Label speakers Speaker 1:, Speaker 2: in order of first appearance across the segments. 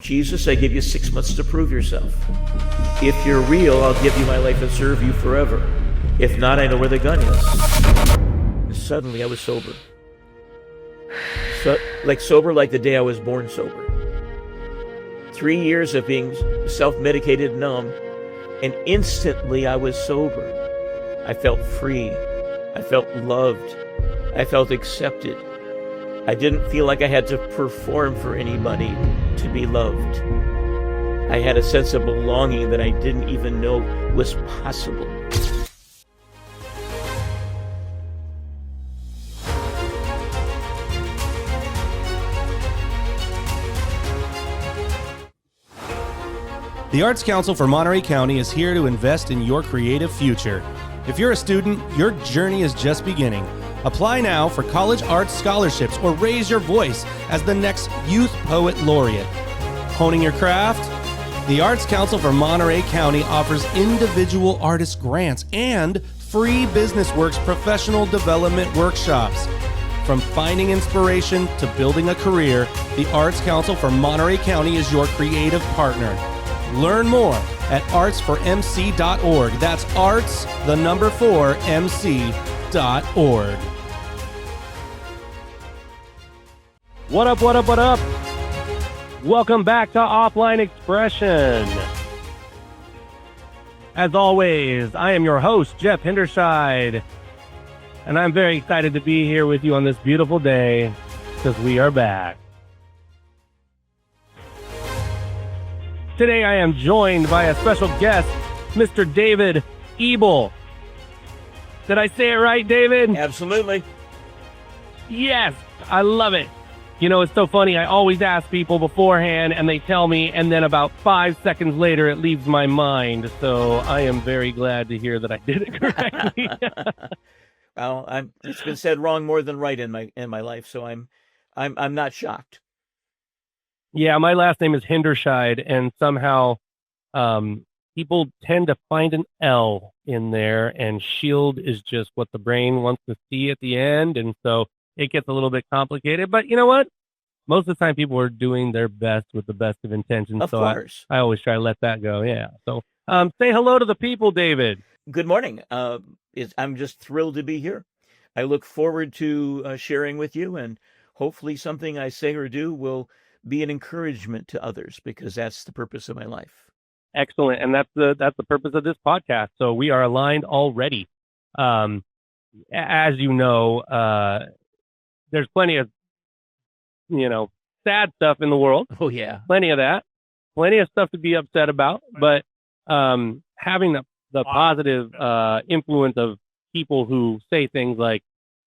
Speaker 1: Jesus, I give you 6 months to prove yourself. If you're real, I'll give you my life and serve you forever. If not, I know where the gun is. And suddenly I was sober. Sober like the day I was born sober. 3 years of being self-medicated numb, and instantly I was sober. I felt free. I felt loved. I felt accepted. I didn't feel like I had to perform for anybody to be loved. I had a sense of belonging that I didn't even know was possible.
Speaker 2: The Arts Council for Monterey County is here to invest in your creative future. If you're a student, your journey is just beginning. Apply now for college arts scholarships or raise your voice as the next Youth Poet Laureate. Honing your craft? The Arts Council for Monterey County offers individual artist grants and free BusinessWorks professional development workshops. From finding inspiration to building a career, the Arts Council for Monterey County is your creative partner. Learn more at arts4mc.org. That's arts, the number 4, mc.org.
Speaker 3: What up, what up, what up? Welcome back to Offline Expression. As always, I am your host, Jeff Hinderscheid, and I'm very excited to be here with you on this beautiful day because we are back. Today I am joined by a special guest, Mr. David Ebel. Did I say it right, David?
Speaker 1: Absolutely.
Speaker 3: Yes, I love it. You know, it's so funny. I always ask people beforehand and they tell me, and then about 5 seconds later, it leaves my mind. So I am very glad to hear that I did it correctly.
Speaker 1: Well, it's been said wrong more than right in my life, so I'm not shocked.
Speaker 3: Yeah, my last name is Hinderscheid, and somehow people tend to find an L in there, and shield is just what the brain wants to see at the end, and so it gets a little bit complicated. But you know what? Most of the time, people are doing their best with the best of intentions.
Speaker 1: Of course.
Speaker 3: I always try to let that go, yeah. So say hello to the people, David.
Speaker 1: Good morning. I'm just thrilled to be here. I look forward to sharing with you, and hopefully something I say or do will be an encouragement to others, because that's the purpose of my life.
Speaker 3: Excellent. And that's the purpose of this podcast. So we are aligned already. As you know, there's plenty of, sad stuff in the world.
Speaker 1: Oh, yeah.
Speaker 3: Plenty of that. Plenty of stuff to be upset about. But having the positive influence of people who say things like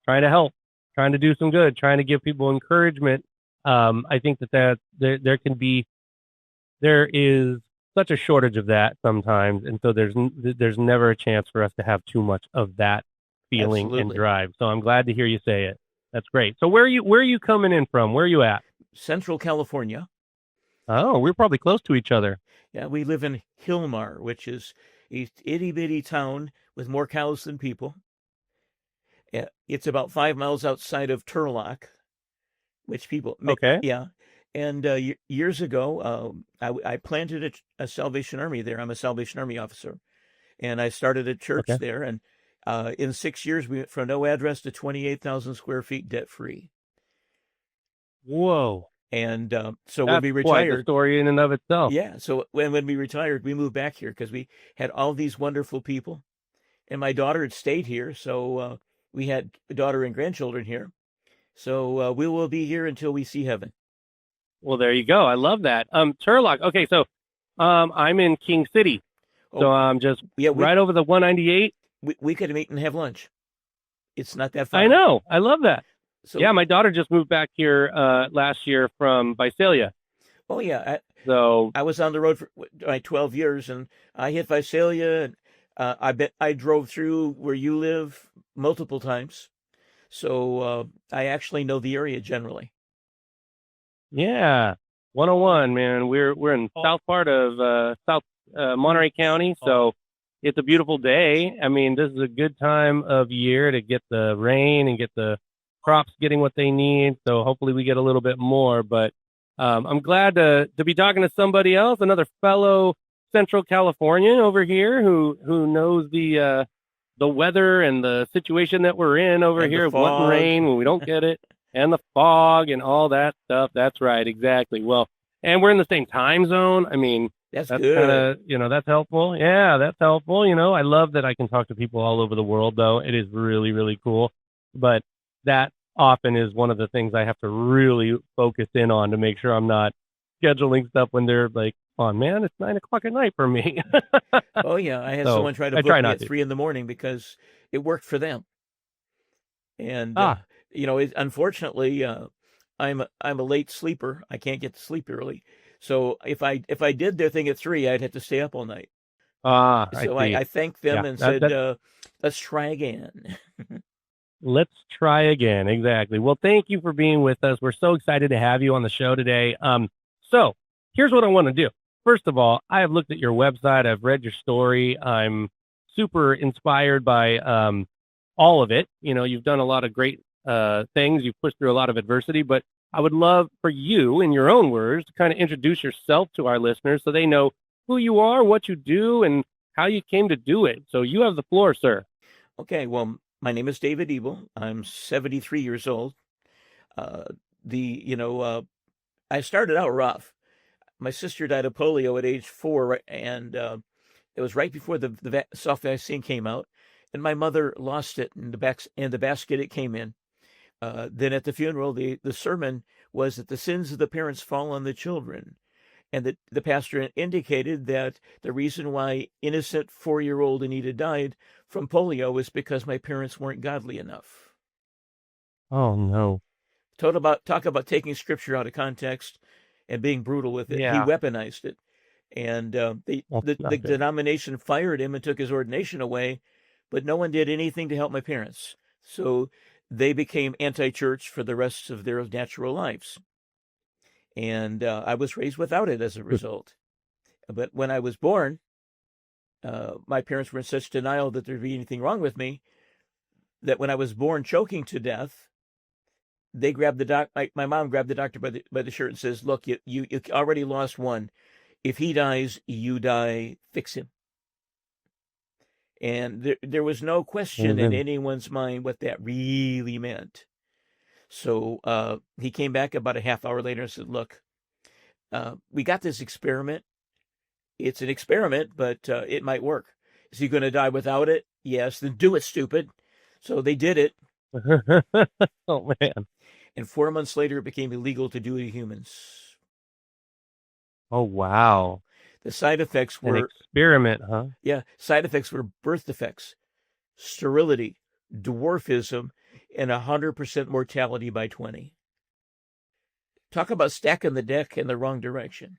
Speaker 3: trying to help, trying to do some good, trying to give people encouragement, I think that there is such a shortage of that sometimes, and so there's never a chance for us to have too much of that feeling. Absolutely. And drive. So I'm glad to hear you say it. That's great. So where are you coming in from? Where are you at?
Speaker 1: Central California.
Speaker 3: Oh, we're probably close to each other.
Speaker 1: Yeah, we live in Hilmar, which is a itty bitty town with more cows than people. It's about 5 miles outside of Turlock. Which people
Speaker 3: okay.
Speaker 1: Yeah. And years ago, I planted a Salvation Army there. I'm a Salvation Army officer. And I started a church there. And in 6 years, we went from no address to 28,000 square feet debt-free.
Speaker 3: Whoa.
Speaker 1: And so when we retired...
Speaker 3: That's quite a story in and of itself.
Speaker 1: Yeah. So when we retired, we moved back here because we had all these wonderful people. And my daughter had stayed here. So we had a daughter and grandchildren here. So we will be here until we see heaven.
Speaker 3: Well, there you go. I love that. Turlock. Okay, so I'm in King City. So I'm just right over the 198.
Speaker 1: We could meet and have lunch. It's not that far.
Speaker 3: I know. I love that.
Speaker 1: So,
Speaker 3: yeah, my daughter just moved back here last year from Visalia.
Speaker 1: Oh, yeah.
Speaker 3: So
Speaker 1: I was on the road for 12 years, and I hit Visalia, and I drove through where you live multiple times. So I actually know the area generally.
Speaker 3: Yeah, 101, man. We're in south part of South Monterey County, so it's a beautiful day. I mean, this is a good time of year to get the rain and get the crops getting what they need. So hopefully we get a little bit more. But I'm glad to be talking to somebody else, another fellow Central Californian over here who knows the weather and the situation that we're in over
Speaker 1: And the
Speaker 3: here, what and
Speaker 1: fog.
Speaker 3: rain when we don't get it, and the fog and all that stuff. That's right, exactly. Well, and we're in the same time zone. I mean,
Speaker 1: That's
Speaker 3: that's
Speaker 1: good.
Speaker 3: kind of, that's helpful. Yeah, that's helpful. I love that I can talk to people all over the world, though. It is really, really cool. But that often is one of the things I have to really focus in on to make sure I'm not scheduling stuff when they're like, oh man, it's 9 o'clock at night for me.
Speaker 1: Oh yeah, I had
Speaker 3: So,
Speaker 1: someone try to
Speaker 3: I
Speaker 1: book
Speaker 3: try
Speaker 1: me
Speaker 3: not
Speaker 1: at
Speaker 3: to.
Speaker 1: 3 a.m. because it worked for them. And
Speaker 3: Ah,
Speaker 1: unfortunately, I'm a late sleeper. I can't get to sleep early. So if I did their thing at 3, I'd have to stay up all night.
Speaker 3: I
Speaker 1: So
Speaker 3: see.
Speaker 1: I thanked them
Speaker 3: Yeah,
Speaker 1: and
Speaker 3: that
Speaker 1: said, let's try again.
Speaker 3: let's try again. Exactly. Well, thank you for being with us. We're so excited to have you on the show today. So here's what I want to do. First of all, I have looked at your website. I've read your story. I'm super inspired by all of it. You've done a lot of great things. You've pushed through a lot of adversity, but I would love for you, in your own words, to kind of introduce yourself to our listeners so they know who you are, what you do, and how you came to do it. So you have the floor, sir.
Speaker 1: Okay, well, my name is David Ebel. I'm 73 years old. Uh, I started out rough. My sister died of polio at age 4, and it was right before the soft vaccine came out, and my mother lost it in the basket it came in. Then at the funeral, the sermon was that the sins of the parents fall on the children, and that the pastor indicated that the reason why innocent 4-year-old Anita died from polio was because my parents weren't godly enough.
Speaker 3: Oh, no.
Speaker 1: Talk about taking scripture out of context and being brutal with it. He
Speaker 3: Yeah,
Speaker 1: weaponized it, and
Speaker 3: that's
Speaker 1: the
Speaker 3: not good.
Speaker 1: denomination fired him and took his ordination away, but no one did anything to help my parents. So they became anti-church for the rest of their natural lives, and I was raised without it as a result. But when I was born, my parents were in such denial that there'd be anything wrong with me that when I was born choking to death, they grabbed my mom grabbed the doctor by the shirt and says, "Look, you already lost one. If he dies, you die. Fix him." And there was no question in
Speaker 3: Amen.
Speaker 1: anyone's mind what that really meant. So he came back about a half hour later and said, "Look, we got this experiment. It's an experiment, but it might work. Is he going to die without it? Yes. Then do it, stupid." So they did it.
Speaker 3: Oh, man.
Speaker 1: And 4 months later, it became illegal to do it to humans.
Speaker 3: Oh, wow.
Speaker 1: The side effects
Speaker 3: An
Speaker 1: were,
Speaker 3: experiment, huh?
Speaker 1: side effects were birth defects, sterility, dwarfism, and 100% mortality by 20. Talk about stacking the deck in the wrong direction.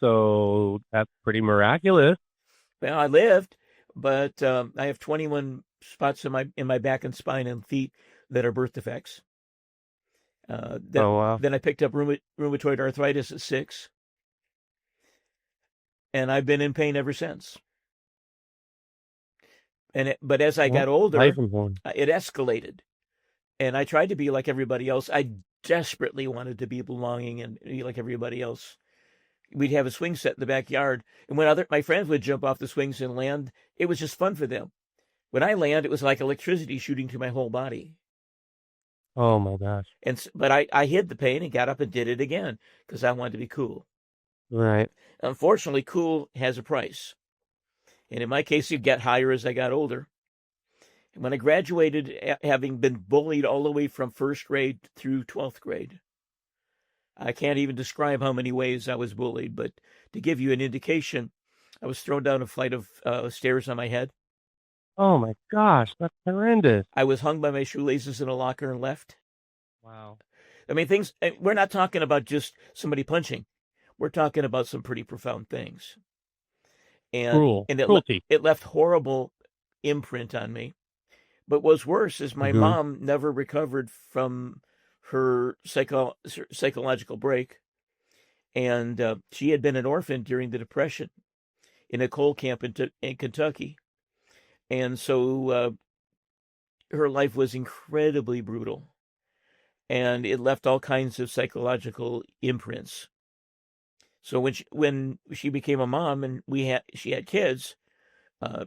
Speaker 3: So that's pretty miraculous.
Speaker 1: Well, I lived, but I have 21 spots in my back and spine and feet that are birth defects.
Speaker 3: Oh, wow.
Speaker 1: Then I picked up rheumatoid arthritis at 6, and I've been in pain ever since. But as I
Speaker 3: Well,
Speaker 1: got older,
Speaker 3: life is one.
Speaker 1: it escalated, and I tried to be like everybody else. I desperately wanted to be belonging and be like everybody else. We'd have a swing set in the backyard, and when my friends would jump off the swings and land, it was just fun for them. When I land, it was like electricity shooting through my whole body.
Speaker 3: Oh, my gosh.
Speaker 1: But I hid the pain and got up and did it again because I wanted to be cool.
Speaker 3: Right.
Speaker 1: Unfortunately, cool has a price. And in my case, it got higher as I got older. And when I graduated, having been bullied all the way from first grade through 12th grade, I can't even describe how many ways I was bullied, but to give you an indication, I was thrown down a flight of stairs on my head.
Speaker 3: Oh, my gosh. That's horrendous.
Speaker 1: I was hung by my shoelaces in a locker and left.
Speaker 3: Wow.
Speaker 1: I mean, we're not talking about just somebody punching. We're talking about some pretty profound things. And
Speaker 3: Cruelty.
Speaker 1: it left horrible imprint on me. But what's worse is my mom never recovered from her psychological break. And she had been an orphan during the Depression in a coal camp in Kentucky. And so her life was incredibly brutal. and it left all kinds of psychological imprints. So when she became a mom and she had kids,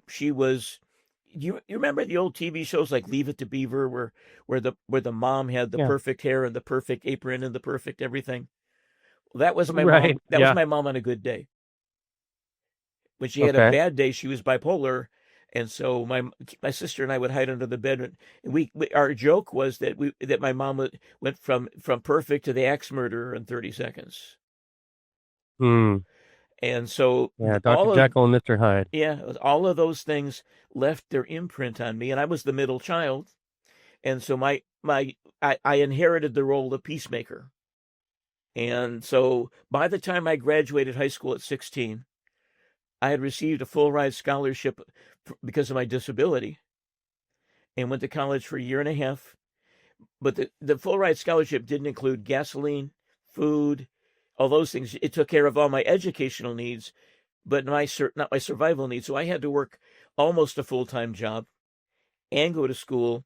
Speaker 1: she was. You remember the old TV shows like Leave It to Beaver, where the mom had the
Speaker 3: Yeah.
Speaker 1: perfect hair and the perfect apron and the perfect everything? Well, that was my
Speaker 3: Right.
Speaker 1: mom. That was my mom on a good day. When she had a
Speaker 3: Okay.
Speaker 1: bad day, she was bipolar, and so my sister and I would hide under the bed, and our joke was that my mom went from perfect to the axe murderer in 30 seconds.
Speaker 3: Hmm.
Speaker 1: And so
Speaker 3: Yeah, Dr. Jekyll and Mr. Hyde.
Speaker 1: Yeah, all of those things left their imprint on me, and I was the middle child, and so I inherited the role of peacemaker. And so by the time I graduated high school at 16, I had received a full ride scholarship because of my disability, and went to college for a year and a half. But the full ride scholarship didn't include gasoline, food, all those things. It took care of all my educational needs, but not my survival needs. So I had to work almost a full-time job and go to school.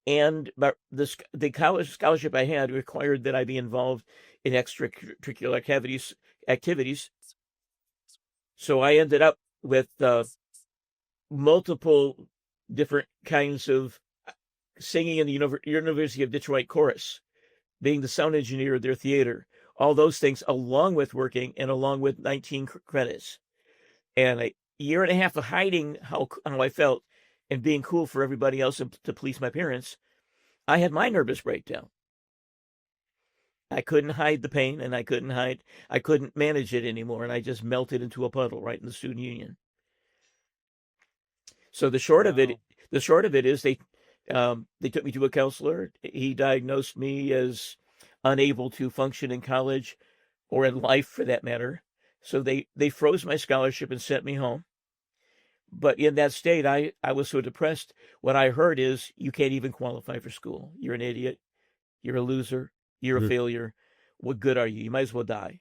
Speaker 1: And the college scholarship I had required that I be involved in extracurricular activities. So I ended up with multiple different kinds of singing in the University of Detroit chorus, being the sound engineer of their theater, all those things, along with working and along with 19 credits. And a year and a half of hiding how I felt and being cool for everybody else and to please my parents, I had my nervous breakdown. I couldn't hide the pain, and I couldn't manage it anymore, and I just melted into a puddle right in the student union. So the short of it is they took me to a counselor. He diagnosed me as unable to function in college or in life for that matter. So they froze my scholarship and sent me home. But in that state, I was so depressed. What I heard is, you can't even qualify for school. You're an idiot. You're a loser. You're a failure. What good are you? You might as well die.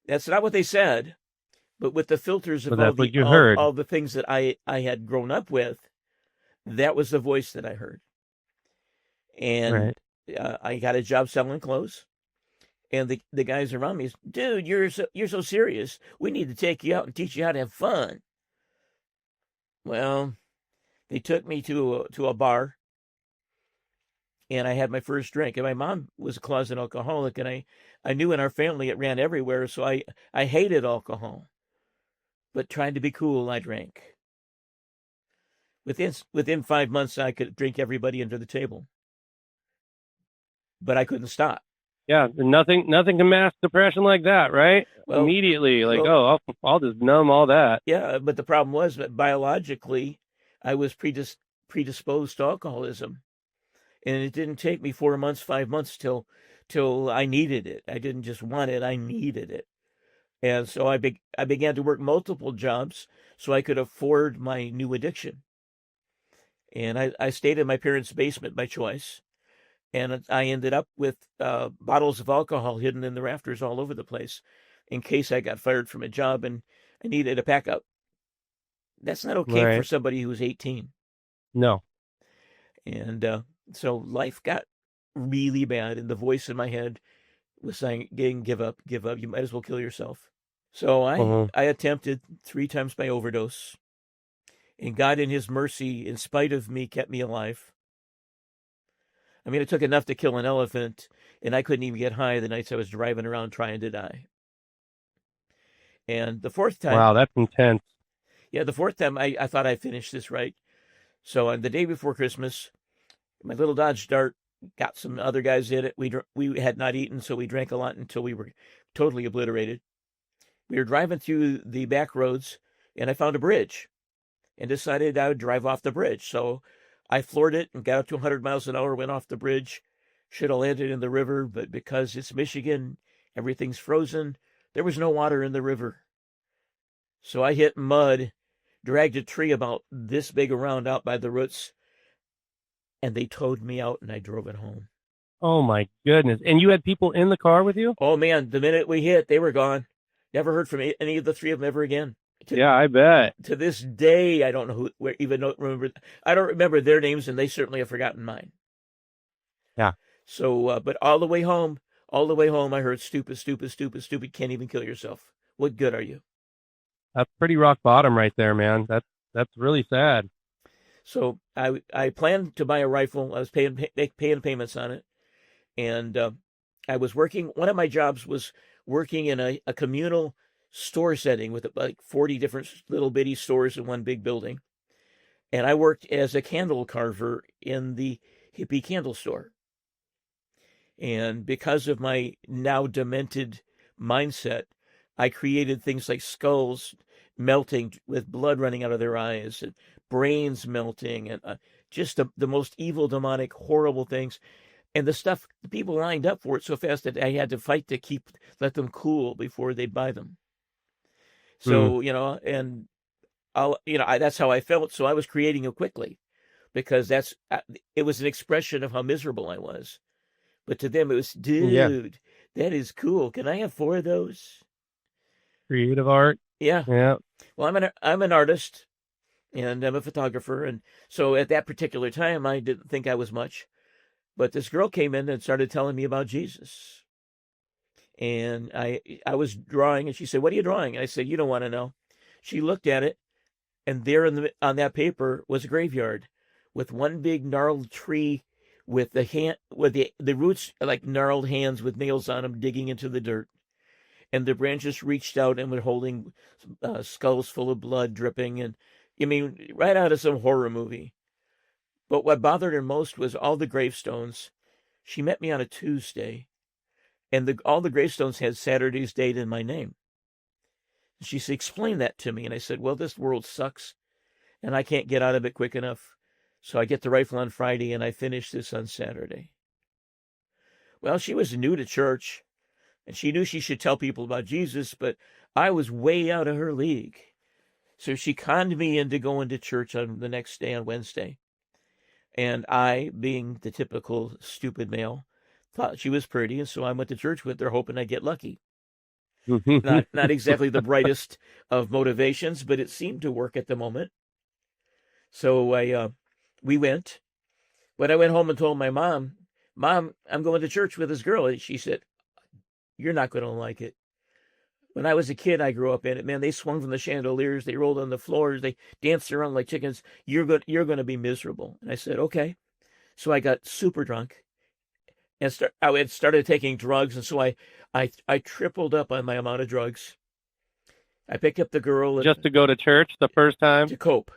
Speaker 1: That's not what they said. But with the filters of all the things that I had grown up with, that was the voice that I heard. And I got a job selling clothes. And the guys around me, dude, you're so serious. We need to take you out and teach you how to have fun. Well, they took me to a bar, and I had my first drink. And my mom was a closet alcoholic, and I knew in our family it ran everywhere, so I hated alcohol. But trying to be cool, I drank. Within 5 months, I could drink everybody under the table. But I couldn't stop.
Speaker 3: Yeah, nothing can mask depression like that, right? Well, immediately, I'll just numb all that.
Speaker 1: Yeah, but the problem was that biologically, I was predisposed to alcoholism, and it didn't take me 4 months, 5 months till I needed it. I didn't just want it; I needed it, and so I began to work multiple jobs so I could afford my new addiction. And I stayed in my parents' basement by choice. And I ended up with bottles of alcohol hidden in the rafters all over the place in case I got fired from a job and I needed a backup. That's not okay for somebody who's 18.
Speaker 3: No.
Speaker 1: And so life got really bad, and the voice in my head was saying, give up. You might as well kill yourself. So I attempted 3 times by overdose. And God in his mercy, in spite of me, kept me alive. I mean, it took enough to kill an elephant, and I couldn't even get high the nights I was driving around trying to die. And the 4th time...
Speaker 3: Wow, that's intense.
Speaker 1: Yeah, the 4th time, I thought I finished this right. So on the day before Christmas, my little Dodge Dart got some other guys in it. We had not eaten, so we drank a lot until we were totally obliterated. We were driving through the back roads, and I found a bridge and decided I would drive off the bridge. So I floored it and got up to 100 miles an hour, went off the bridge. Should have landed in the river, but because it's Michigan, everything's frozen. There was no water in the river. So I hit mud, dragged a tree about this big around out by the roots, and they towed me out, and I drove it home.
Speaker 3: Oh, my goodness. And you had people in the car with you?
Speaker 1: Oh, man, the minute we hit, they were gone. Never heard from any of the 3 of them ever again.
Speaker 3: Yeah, I bet.
Speaker 1: To this day, I don't know I don't remember their names, and they certainly have forgotten mine.
Speaker 3: Yeah.
Speaker 1: So, but all the way home, I heard stupid, stupid, stupid, stupid. Can't even kill yourself. What good are you?
Speaker 3: That's pretty rock bottom right there, man. That's really sad.
Speaker 1: So I planned to buy a rifle. I was paying payments on it, and I was working. One of my jobs was working in a communal store setting with like 40 different little bitty stores in one big building. And I worked as a candle carver in the hippie candle store. And because of my now demented mindset, I created things like skulls melting with blood running out of their eyes, and brains melting, and just the most evil, demonic, horrible things. And the people lined up for it so fast that I had to fight to let them cool before they'd buy them. So, and that's how I felt. So I was creating it quickly because it was an expression of how miserable I was. But to them, it was, dude, that is cool. Can I have 4 of those?
Speaker 3: Creative art.
Speaker 1: Yeah.
Speaker 3: Yeah.
Speaker 1: Well, I'm an artist, and I'm a photographer. And so at that particular time, I didn't think I was much. But this girl came in and started telling me about Jesus. And I was drawing, and she said, "What are you drawing?" And I said, "You don't want to know." She looked at it, and there on that paper was a graveyard with one big gnarled tree with the roots like gnarled hands with nails on them digging into the dirt. And the branches reached out and were holding skulls full of blood dripping. And I mean, right out of some horror movie. But what bothered her most was all the gravestones. She met me on a Tuesday, and all the gravestones had Saturday's date in my name. She said, "Explain that to me." And I said, "Well, this world sucks, and I can't get out of it quick enough. So I get the rifle on Friday, and I finish this on Saturday." Well, she was new to church, and she knew she should tell people about Jesus, but I was way out of her league. So she conned me into going to church on the next day, on Wednesday. And I, being the typical stupid male, thought she was pretty, and so I went to church with her, hoping I'd get lucky. Not exactly the brightest of motivations, but it seemed to work at the moment. So we went. But I went home and told my mom, I'm going to church with this girl. And she said, "You're not going to like it." When I was a kid, I grew up in it. Man, they swung from the chandeliers. They rolled on the floors. They danced around like chickens. You're going to be miserable. And I said, "Okay." So I got super drunk and I had started taking drugs. And so I tripled up on my amount of drugs. I picked up the girl.
Speaker 3: Just to go to church the first time?
Speaker 1: To cope.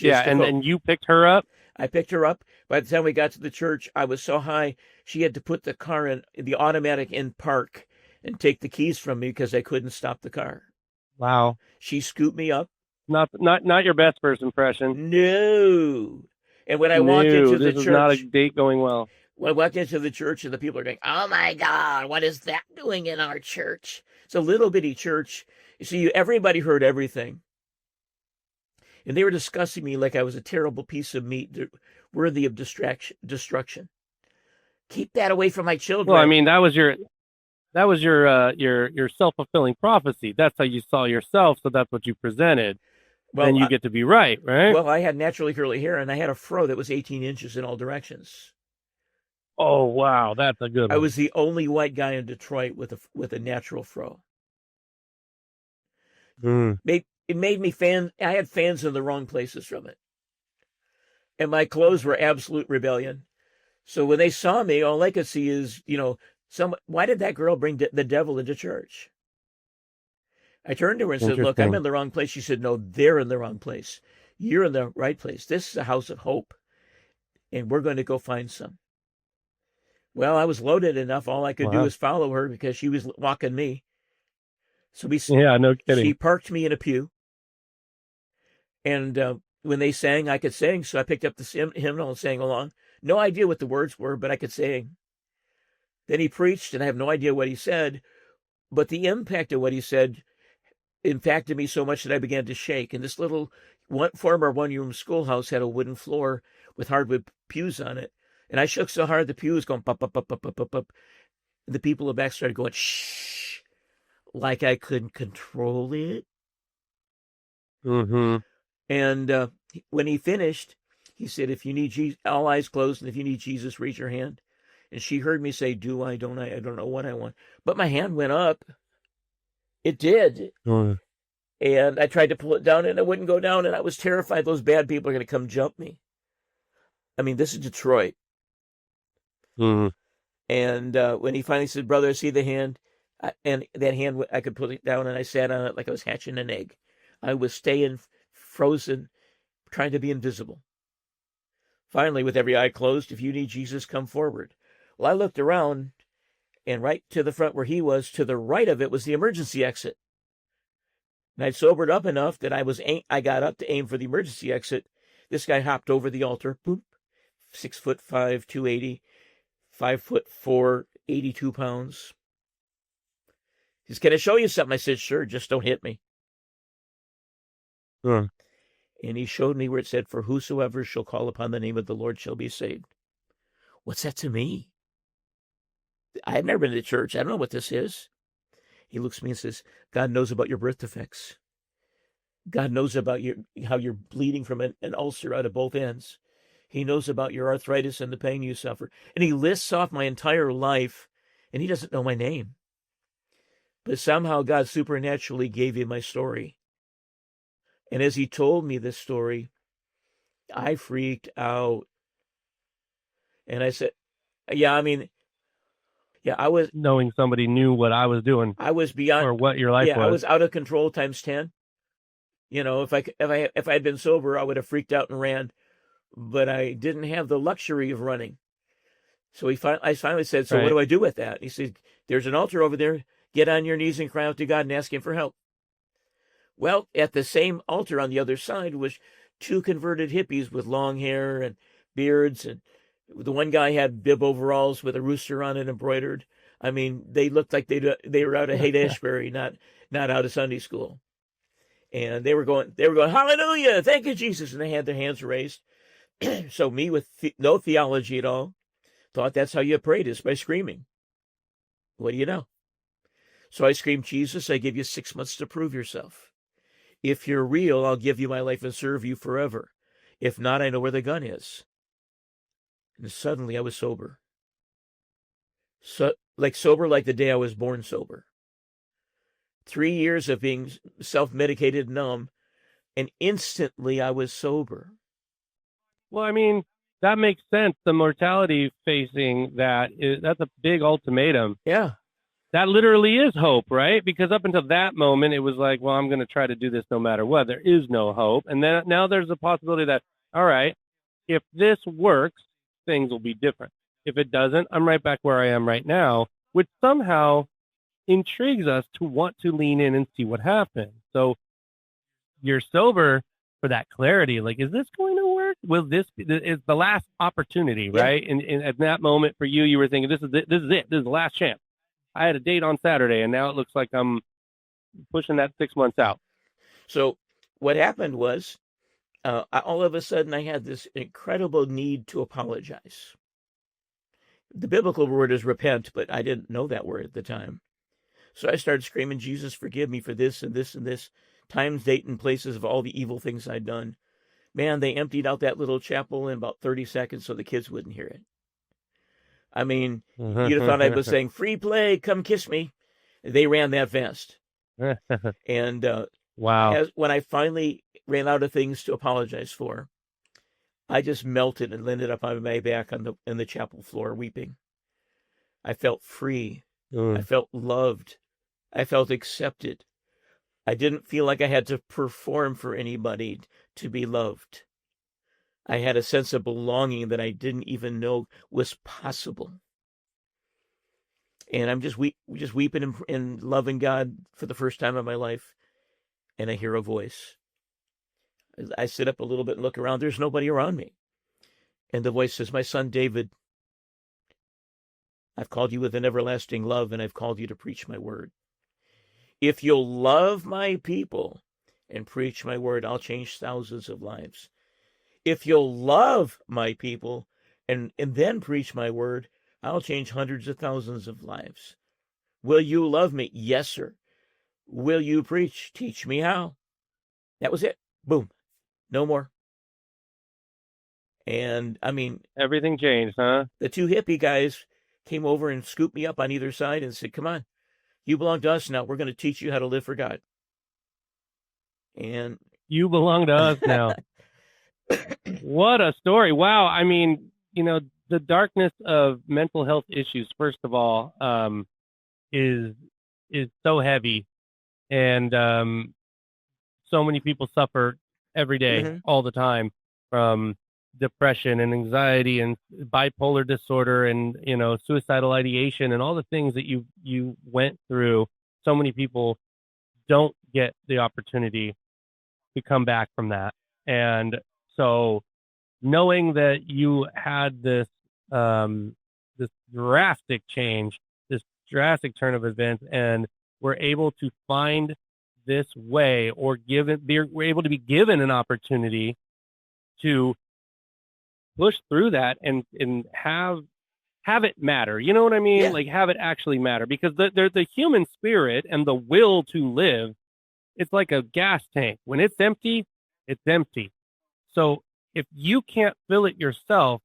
Speaker 3: And you picked her up?
Speaker 1: I picked her up. By the time we got to the church, I was so high, she had to put the car in the automatic in park and take the keys from me because I couldn't stop the car.
Speaker 3: Wow.
Speaker 1: She scooped me up.
Speaker 3: Not your best first impression.
Speaker 1: No. And when I walked into the church,
Speaker 3: this is not a date going well.
Speaker 1: When I walked into the church and the people are going, "Oh my God, what is that doing in our church?" It's a little bitty church. You see, everybody heard everything. And they were discussing me like I was a terrible piece of meat worthy of destruction. Keep that away from my children.
Speaker 3: Well, I mean, that was your self-fulfilling prophecy. That's how you saw yourself, so that's what you presented. Well, then you get to be right?
Speaker 1: Well, I had naturally curly hair, and I had a fro that was 18 inches in all directions.
Speaker 3: Oh, wow, that's a good one.
Speaker 1: I was the only white guy in Detroit with a natural fro. It made me I had fans in the wrong places from it. And my clothes were absolute rebellion. So when they saw me, all I could see is, why did that girl bring the devil into church? I turned to her and said, "Look, I'm in the wrong place." She said, "No, they're in the wrong place. You're in the right place. This is a house of hope, and we're going to go find some." Well, I was loaded enough. All I could do was follow her because she was walking me. So
Speaker 3: no kidding.
Speaker 1: She parked me in a pew. And when they sang, I could sing. So I picked up the hymnal and sang along. No idea what the words were, but I could sing. Then he preached, and I have no idea what he said. But the impact of what he said impacted me so much that I began to shake. And this little former one-room schoolhouse had a wooden floor with hardwood pews on it. And I shook so hard, the pew was going pop, pop, pop, pop, pop, pop, pop. And the people in the back started going, shh, like I couldn't control it.
Speaker 3: Mm-hmm.
Speaker 1: And when he finished, He said, if you need Jesus, all eyes closed, and if you need Jesus, raise your hand. And she heard me say, do I, don't I don't know what I want. But my hand went up. It did.
Speaker 3: Mm.
Speaker 1: And I tried to pull it down, and it wouldn't go down, and I was terrified those bad people are going to come jump me. I mean, this is Detroit.
Speaker 3: Mm.
Speaker 1: And when he finally said, brother, I see the hand, and that hand, I could put it down, and I sat on it like I was hatching an egg. I was staying frozen, trying to be invisible. Finally, with every eye closed, if you need Jesus, come forward. Well, I looked around, and right to the front where he was, to the right of it was the emergency exit. And I'd sobered up enough that I got up to aim for the emergency exit. This guy hopped over the altar, boop, 6'5", 280, 5'4", 82 pounds. He said, can I show you something? I said, sure, just don't hit me.
Speaker 3: Mm.
Speaker 1: And he showed me where it said, for whosoever shall call upon the name of the Lord shall be saved. What's that to me? I've never been to church. I don't know what this is. He looks at me and says, God knows about your birth defects. God knows about how you're bleeding from an ulcer out of both ends. He knows about your arthritis and the pain you suffer. And he lists off my entire life, and he doesn't know my name. But somehow God supernaturally gave him my story. And as he told me this story, I freaked out. And I said, I was
Speaker 3: Knowing somebody knew what I was doing.
Speaker 1: I was beyond,
Speaker 3: or what your life was.
Speaker 1: I was out of control times 10. You know, if I had been sober, I would have freaked out and ran, but I didn't have the luxury of running. So I finally said, so
Speaker 3: Right.
Speaker 1: What do I do with that? He said, there's an altar over there. Get on your knees and cry out to God and ask him for help. Well, at the same altar on the other side was 2 converted hippies with long hair and beards, and the one guy had bib overalls with a rooster on it embroidered. I mean, they looked like they were out of Haight-Ashbury, not out of Sunday school. And they were going, hallelujah, thank you, Jesus. And they had their hands raised. So me with no theology at all, thought that's how you prayed, is by screaming. What do you know? So I screamed, Jesus, I give you 6 months to prove yourself. If you're real, I'll give you my life and serve you forever. If not, I know where the gun is. And suddenly I was sober. Sober like the day I was born sober. 3 years of being self-medicated numb, and instantly I was sober.
Speaker 3: Well, I mean, that makes sense. The mortality facing that's a big ultimatum.
Speaker 1: Yeah.
Speaker 3: That literally is hope, right? Because up until that moment, it was like, well, I'm going to try to do this no matter what. There is no hope. And then now there's a possibility that, all right, if this works, things will be different. If it doesn't, I'm right back where I am right now, which somehow intrigues us to want to lean in and see what happens. So you're sober for that clarity. Like, is this going to work? Will this is the last opportunity, right? Yeah. And at that moment for you, you were thinking, this is it. This is the last chance. I had a date on Saturday, and now it looks like I'm pushing that 6 months out.
Speaker 1: So what happened was, all of a sudden, I had this incredible need to apologize. The biblical word is repent, but I didn't know that word at the time. So I started screaming, Jesus, forgive me for this and this and this, times, date, and places of all the evil things I'd done. Man, they emptied out that little chapel in about 30 seconds so the kids wouldn't hear it. I mean, you'd have thought I was saying, free play, come kiss me. They ran that fast. And
Speaker 3: wow.
Speaker 1: When I finally ran out of things to apologize for, I just melted and landed up on my back on the chapel floor weeping. I felt free. I felt loved. I felt accepted. I didn't feel like I had to perform for anybody to be loved. I had a sense of belonging that I didn't even know was possible. And I'm just weeping and loving God for the first time in my life. And I hear a voice. I sit up a little bit and look around. There's nobody around me. And the voice says, my son, David, I've called you with an everlasting love, and I've called you to preach my word. If you'll love my people and preach my word, I'll change thousands of lives. If you'll love my people and then preach my word, I'll change hundreds of thousands of lives. Will you love me? Yes, sir. Will you preach? Teach me how. That was it. Boom. No more. And I mean,
Speaker 3: Everything changed, huh?
Speaker 1: the two hippie guys came over and scooped me up on either side and said, "Come on, you belong to us now. We're going to teach you how to live for God." And
Speaker 3: You belong to us now. What a story. Wow. I mean, the darkness of mental health issues, first of all, is so heavy. And so many people suffer every day,
Speaker 1: Mhm.
Speaker 3: all the time, from depression and anxiety and bipolar disorder and suicidal ideation and all the things that you went through. So many people don't get the opportunity to come back from that. And so knowing that you had this drastic change, this drastic turn of events, and were able to find this way, or we're able to be given an opportunity to push through that and have it matter. You know what I mean?
Speaker 1: Yeah.
Speaker 3: Like, have it actually matter, because the human spirit and the will to live, it's like a gas tank. When it's empty, it's empty. So if you can't fill it yourself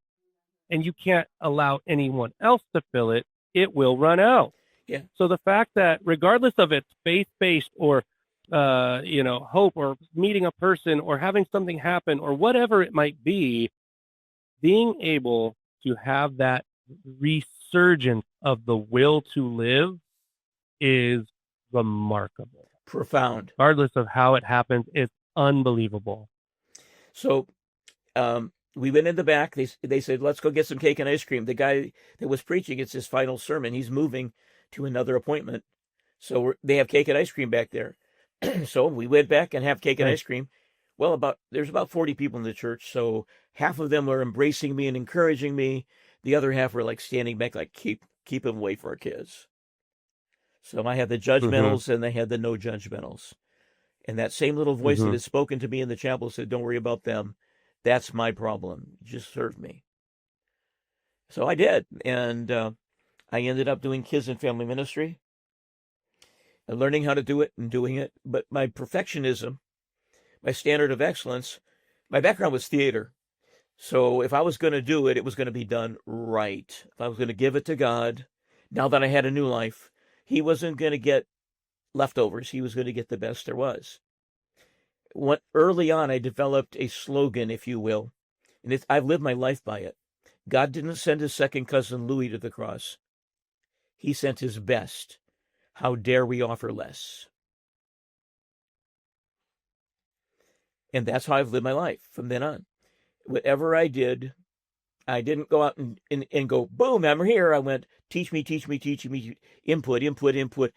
Speaker 3: and you can't allow anyone else to fill it, it will run out.
Speaker 1: Yeah.
Speaker 3: So the fact that regardless of it's faith-based or hope, or meeting a person or having something happen or whatever it might be, being able to have that resurgence of the will to live is remarkable.
Speaker 1: Profound.
Speaker 3: Regardless of how it happens, it's unbelievable.
Speaker 1: So we went in the back. They said, "Let's go get some cake and ice cream." The guy that was preaching, it's his final sermon. He's moving to another appointment. So they have cake and ice cream back there. So we went back and have cake and
Speaker 3: Nice.
Speaker 1: ice cream. Well, there's about 40 people in the church. So half of them were embracing me and encouraging me. The other half were like standing back, like, keep them away for our kids. So I had the judgmentals and they had the no judgmentals. And that same little voice that had spoken to me in the chapel said, "Don't worry about them. That's my problem. Just serve me." So I did. And I ended up doing kids and family ministry and learning how to do it and doing it. But my perfectionism, my standard of excellence, my background was theater. So if I was going to do it, it was going to be done right. If I was going to give it to God, now that I had a new life, he wasn't going to get leftovers. He was going to get the best there was. Early on, I developed a slogan, if you will, and I've lived my life by it. God didn't send his second cousin Louis to the cross. He sent his best. How dare we offer less? And that's how I've lived my life from then on. Whatever I did, I didn't go out and go, boom, I'm here. I went, teach me, input,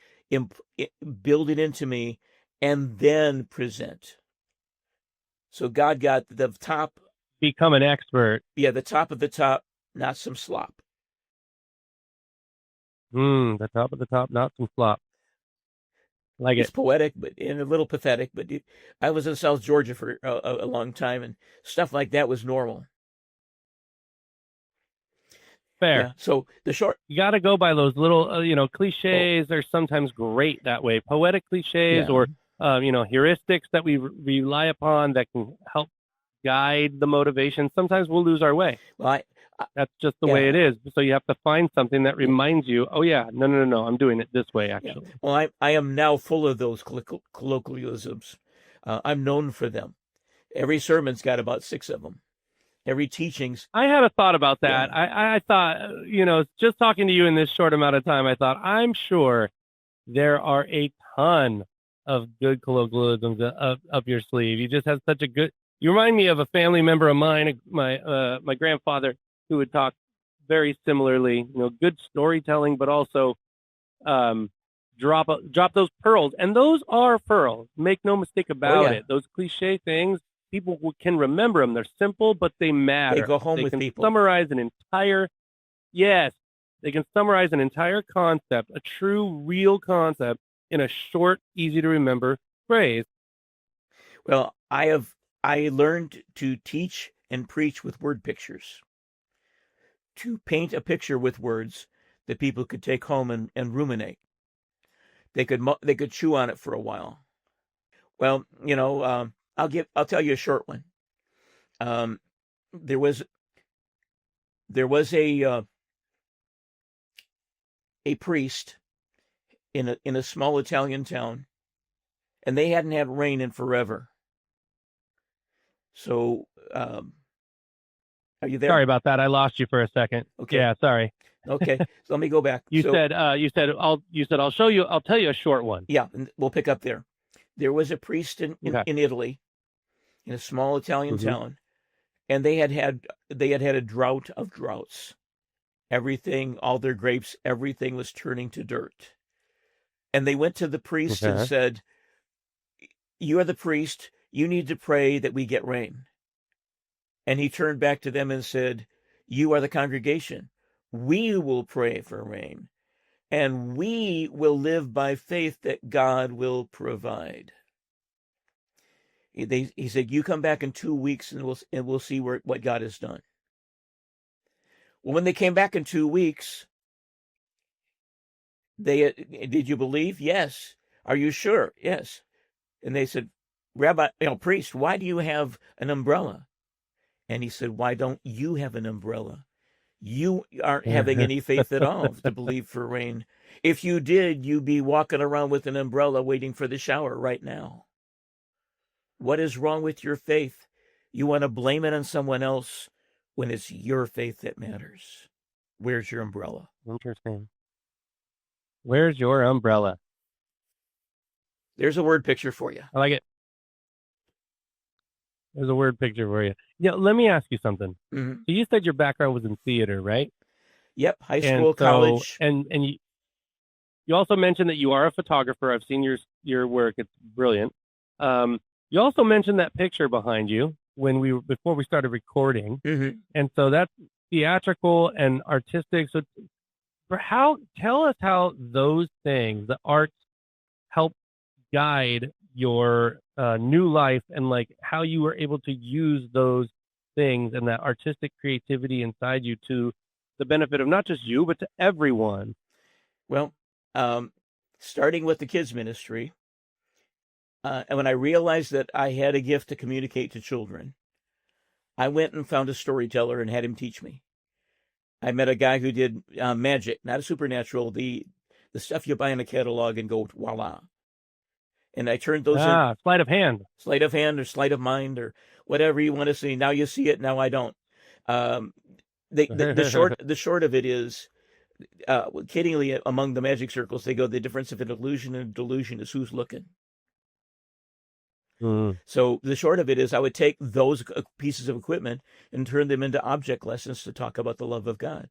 Speaker 1: build it into me, and then present. So God got the top.
Speaker 3: Become an expert.
Speaker 1: Yeah, the top of the top, not some slop.
Speaker 3: The top of the top, not some flop. Like
Speaker 1: It's
Speaker 3: it.
Speaker 1: poetic, but and a little pathetic. But I was in South Georgia for a long time, and stuff like that was normal.
Speaker 3: Fair.
Speaker 1: Yeah. So the short.
Speaker 3: You got to go by those little, cliches. They're sometimes great that way. Poetic cliches, or heuristics that we rely upon that can help guide the motivation. Sometimes we'll lose our way.
Speaker 1: Well,
Speaker 3: that's just the way it is. So you have to find something that reminds you, oh yeah, no, I'm doing it this way, actually.
Speaker 1: Yeah. Well, I am now full of those colloquialisms. I'm known for them. Every sermon's got about 6 of them. Every teaching's.
Speaker 3: I had a thought about that.
Speaker 1: Yeah.
Speaker 3: I thought, just talking to you in this short amount of time, I thought, I'm sure there are a ton of good colloquialisms up your sleeve. You just have such a good. You remind me of a family member of mine, my grandfather, who would talk very similarly. Good storytelling, but also drop those pearls, and those are pearls. Make no mistake about it. Those cliche things, people can remember them. They're simple, but they matter.
Speaker 1: They go home with people.
Speaker 3: Summarize an entire. Yes, they can summarize an entire concept, a true, real concept, in a short, easy to remember phrase.
Speaker 1: Well, I learned to teach and preach with word pictures. To paint a picture with words that people could take home and ruminate. They could chew on it for a while. Well, I'll tell you a short one. there was a priest in a small Italian town, and they hadn't had rain in forever. So, are you there?
Speaker 3: Sorry about that. I lost you for a second.
Speaker 1: Okay.
Speaker 3: Yeah, sorry.
Speaker 1: Okay, so let me go back.
Speaker 3: You said I'll tell you a short one.
Speaker 1: Yeah, and we'll pick up there. There was a priest in Italy, in a small Italian town, and they had a drought of droughts. Everything, all their grapes, everything was turning to dirt. And they went to the priest and said, "You are the priest. You need to pray that we get rain." And he turned back to them and said, "You are the congregation. We will pray for rain, and we will live by faith that God will provide." He said, "You come back in 2 weeks and we'll see what God has done." Well, when they came back in 2 weeks, did you believe? Yes. Are you sure? Yes. And they said, "Rabbi, priest, why do you have an umbrella?" And he said, "Why don't you have an umbrella? You aren't having any faith at all to believe for rain. If you did, you'd be walking around with an umbrella waiting for the shower right now. What is wrong with your faith? You want to blame it on someone else when it's your faith that matters. Where's your umbrella?"
Speaker 3: Interesting. Where's your umbrella?
Speaker 1: There's a word picture for you.
Speaker 3: I like it. There's a word picture for you. Yeah, let me ask you something.
Speaker 1: Mm-hmm.
Speaker 3: So you said your background was in theater, right?
Speaker 1: Yep, high school, college.
Speaker 3: And you also mentioned that you are a photographer. I've seen your work. It's brilliant. You also mentioned that picture behind you before we started recording.
Speaker 1: Mm-hmm.
Speaker 3: And so that's theatrical and artistic. So tell us how those things, the arts, help guide your new life, and like how you were able to use those things and that artistic creativity inside you to the benefit of not just you, but to everyone.
Speaker 1: Well, starting with the kids ministry, and when I realized that I had a gift to communicate to children, I went and found a storyteller and had him teach me. I met a guy who did magic, not a supernatural, the stuff you buy in a catalog and go, voila. And I turned those in.
Speaker 3: Sleight of hand
Speaker 1: or sleight of mind or whatever you want to see. Now you see it, now I don't. The short of it is, kiddingly, among the magic circles, they go, the difference of an illusion and a delusion is who's looking. So the short of it is I would take those pieces of equipment and turn them into object lessons to talk about the love of God.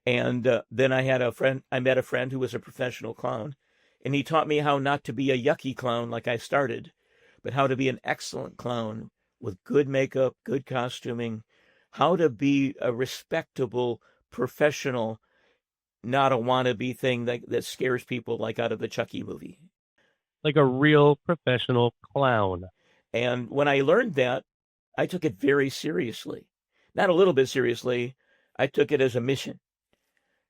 Speaker 1: And then I met a friend who was a professional clown, and he taught me how not to be a yucky clown like I started, but how to be an excellent clown with good makeup, good costuming, how to be a respectable professional, not a wannabe thing that scares people like out of the Chucky movie.
Speaker 3: Like a real professional clown.
Speaker 1: And when I learned that, I took it very seriously. Not a little bit seriously. I took it as a mission.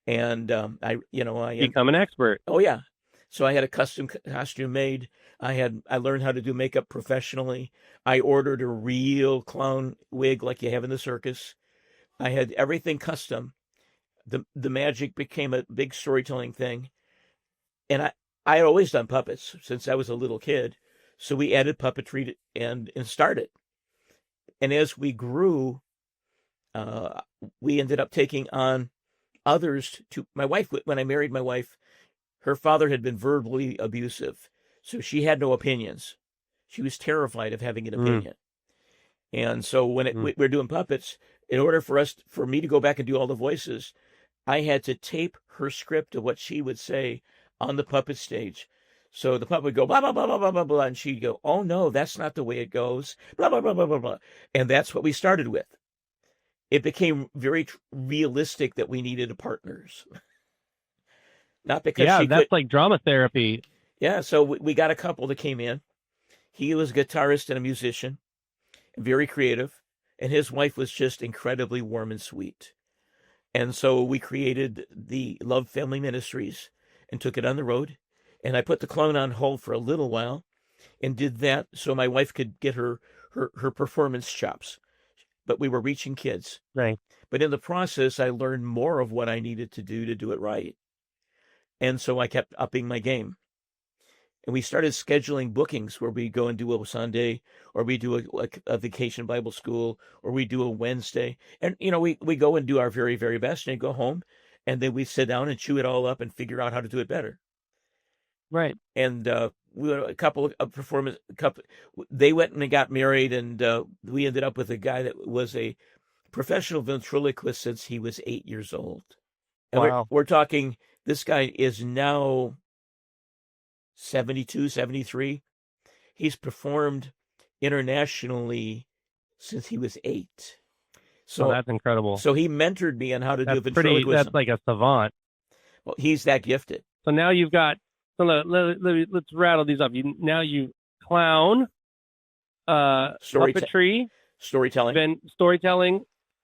Speaker 1: And I
Speaker 3: become an expert.
Speaker 1: Oh yeah. So I had a custom costume made. I learned how to do makeup professionally. I ordered a real clown wig like you have in the circus. I had everything custom. The magic became a big storytelling thing. And I had always done puppets since I was a little kid. So we added puppetry and started. And as we grew, we ended up taking on others. My wife, when I married my wife, her father had been verbally abusive. So she had no opinions. She was terrified of having an opinion. And so when we're doing puppets, in order for me to go back and do all the voices, I had to tape her script of what she would say on the puppet stage. So the puppet would go, blah, blah, blah, blah, blah, blah, blah. And she'd go, "Oh, no, that's not the way it goes. Blah, blah, blah, blah, blah, blah." And that's what we started with. It became very realistic that we needed partners. Not because
Speaker 3: that's like drama therapy.
Speaker 1: Yeah, so we got a couple that came in. He was a guitarist and a musician, very creative, and his wife was just incredibly warm and sweet. And so we created the Love Family Ministries and took it on the road. And I put the clone on hold for a little while and did that so my wife could get her her performance chops. But we were reaching kids.
Speaker 3: Right.
Speaker 1: But in the process, I learned more of what I needed to do it right. And so I kept upping my game. And we started scheduling bookings where we go and do a Sunday, or we do a vacation Bible school, or we do a Wednesday. And, we go and do our very, very best and go home. And then we sit down and chew it all up and figure out how to do it better.
Speaker 3: Right.
Speaker 1: And we had a couple of performance. They went and they got married, and we ended up with a guy that was a professional ventriloquist since he was 8 years old. And
Speaker 3: Wow.
Speaker 1: we're talking, this guy is now 72, 73. He's performed internationally since he was 8. So
Speaker 3: that's incredible.
Speaker 1: So he mentored me on how to do ventriloquism.
Speaker 3: That's like a savant.
Speaker 1: Well, he's that gifted.
Speaker 3: So now you've got. So let's rattle these up. Now you clown, puppetry,
Speaker 1: storytelling,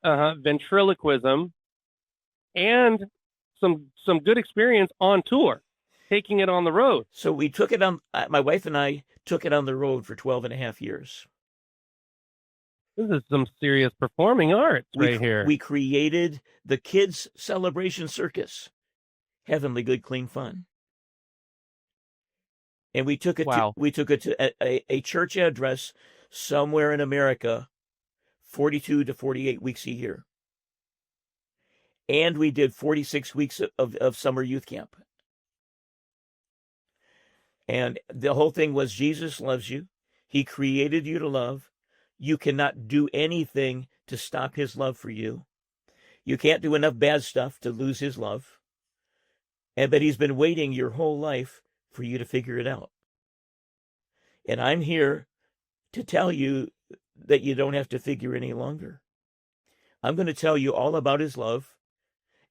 Speaker 3: ventriloquism, and some good experience on tour, taking it on the road.
Speaker 1: So we took it on. My wife and I took it on the road for 12 and a half years.
Speaker 3: This is some serious performing arts right here.
Speaker 1: We created the Kids Celebration Circus. Heavenly Good Clean Fun. And we took it to a church address somewhere in America, 42 to 48 weeks a year. And we did 46 weeks of summer youth camp. And the whole thing was, Jesus loves you. He created you to love. You cannot do anything to stop his love for you. You can't do enough bad stuff to lose his love. But he's been waiting your whole life for you to figure it out. And I'm here to tell you that you don't have to figure any longer. I'm going to tell you all about his love.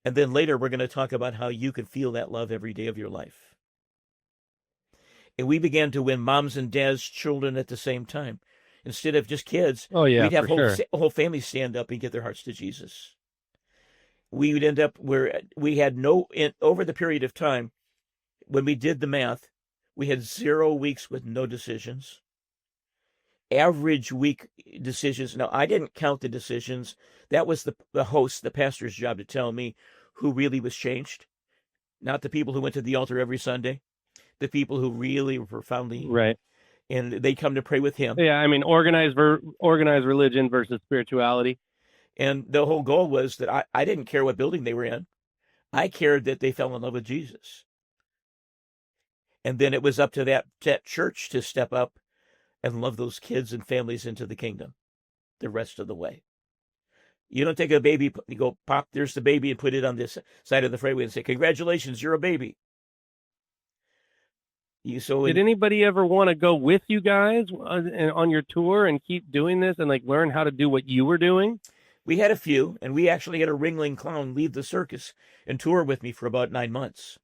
Speaker 1: And then later we're going to talk about how you can feel that love every day of your life. And we began to win moms and dads' children at the same time. Instead of just kids, we'd have whole families stand up and get their hearts to Jesus. We would end up where we had over the period of time, when we did the math, we had 0 weeks with no decisions. Average week decisions. Now, I didn't count the decisions. That was the host, the pastor's job to tell me who really was changed. Not the people who went to the altar every Sunday. The people who really were profoundly.
Speaker 3: Right.
Speaker 1: And they come to pray with him.
Speaker 3: Yeah, I mean, organized religion versus spirituality.
Speaker 1: And the whole goal was that I didn't care what building they were in. I cared that they fell in love with Jesus. And then it was up to that church to step up and love those kids and families into the kingdom the rest of the way. You don't take a baby, you go, pop, there's the baby, and put it on this side of the freeway and say, congratulations, you're a baby. Did
Speaker 3: anybody ever want to go with you guys on your tour and keep doing this and learn how to do what you were doing?
Speaker 1: We had a few, and we actually had a ringling clown leave the circus and tour with me for about 9 months.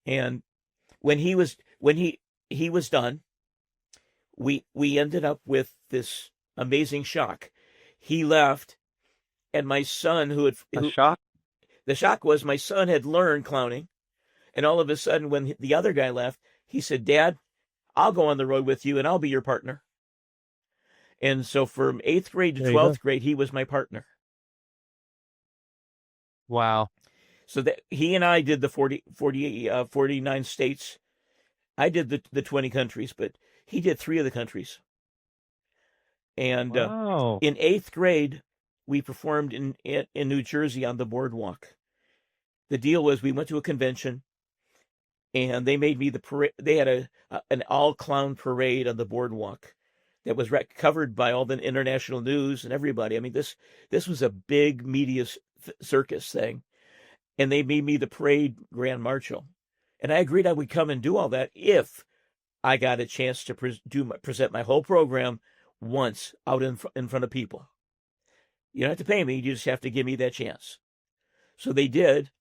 Speaker 1: And when he was done, we ended up with this amazing shock. He left, and my son
Speaker 3: shock?
Speaker 1: The shock was my son had learned clowning. And all of a sudden, when the other guy left, he said, Dad, I'll go on the road with you and I'll be your partner. And so from 8th grade to 12th grade, he was my partner.
Speaker 3: Wow.
Speaker 1: So that he and I did the 49 states. I did the 20 countries, but he did 3 of the countries. And in 8th grade, we performed in New Jersey on the boardwalk. The deal was we went to a convention. And they made me the parade. They had an all-clown parade on the boardwalk that was covered by all the international news and everybody. I mean, this was a big media circus thing. And they made me the parade grand marshal. And I agreed I would come and do all that if I got a chance to present my whole program once out in front of people. You don't have to pay me. You just have to give me that chance. So they did.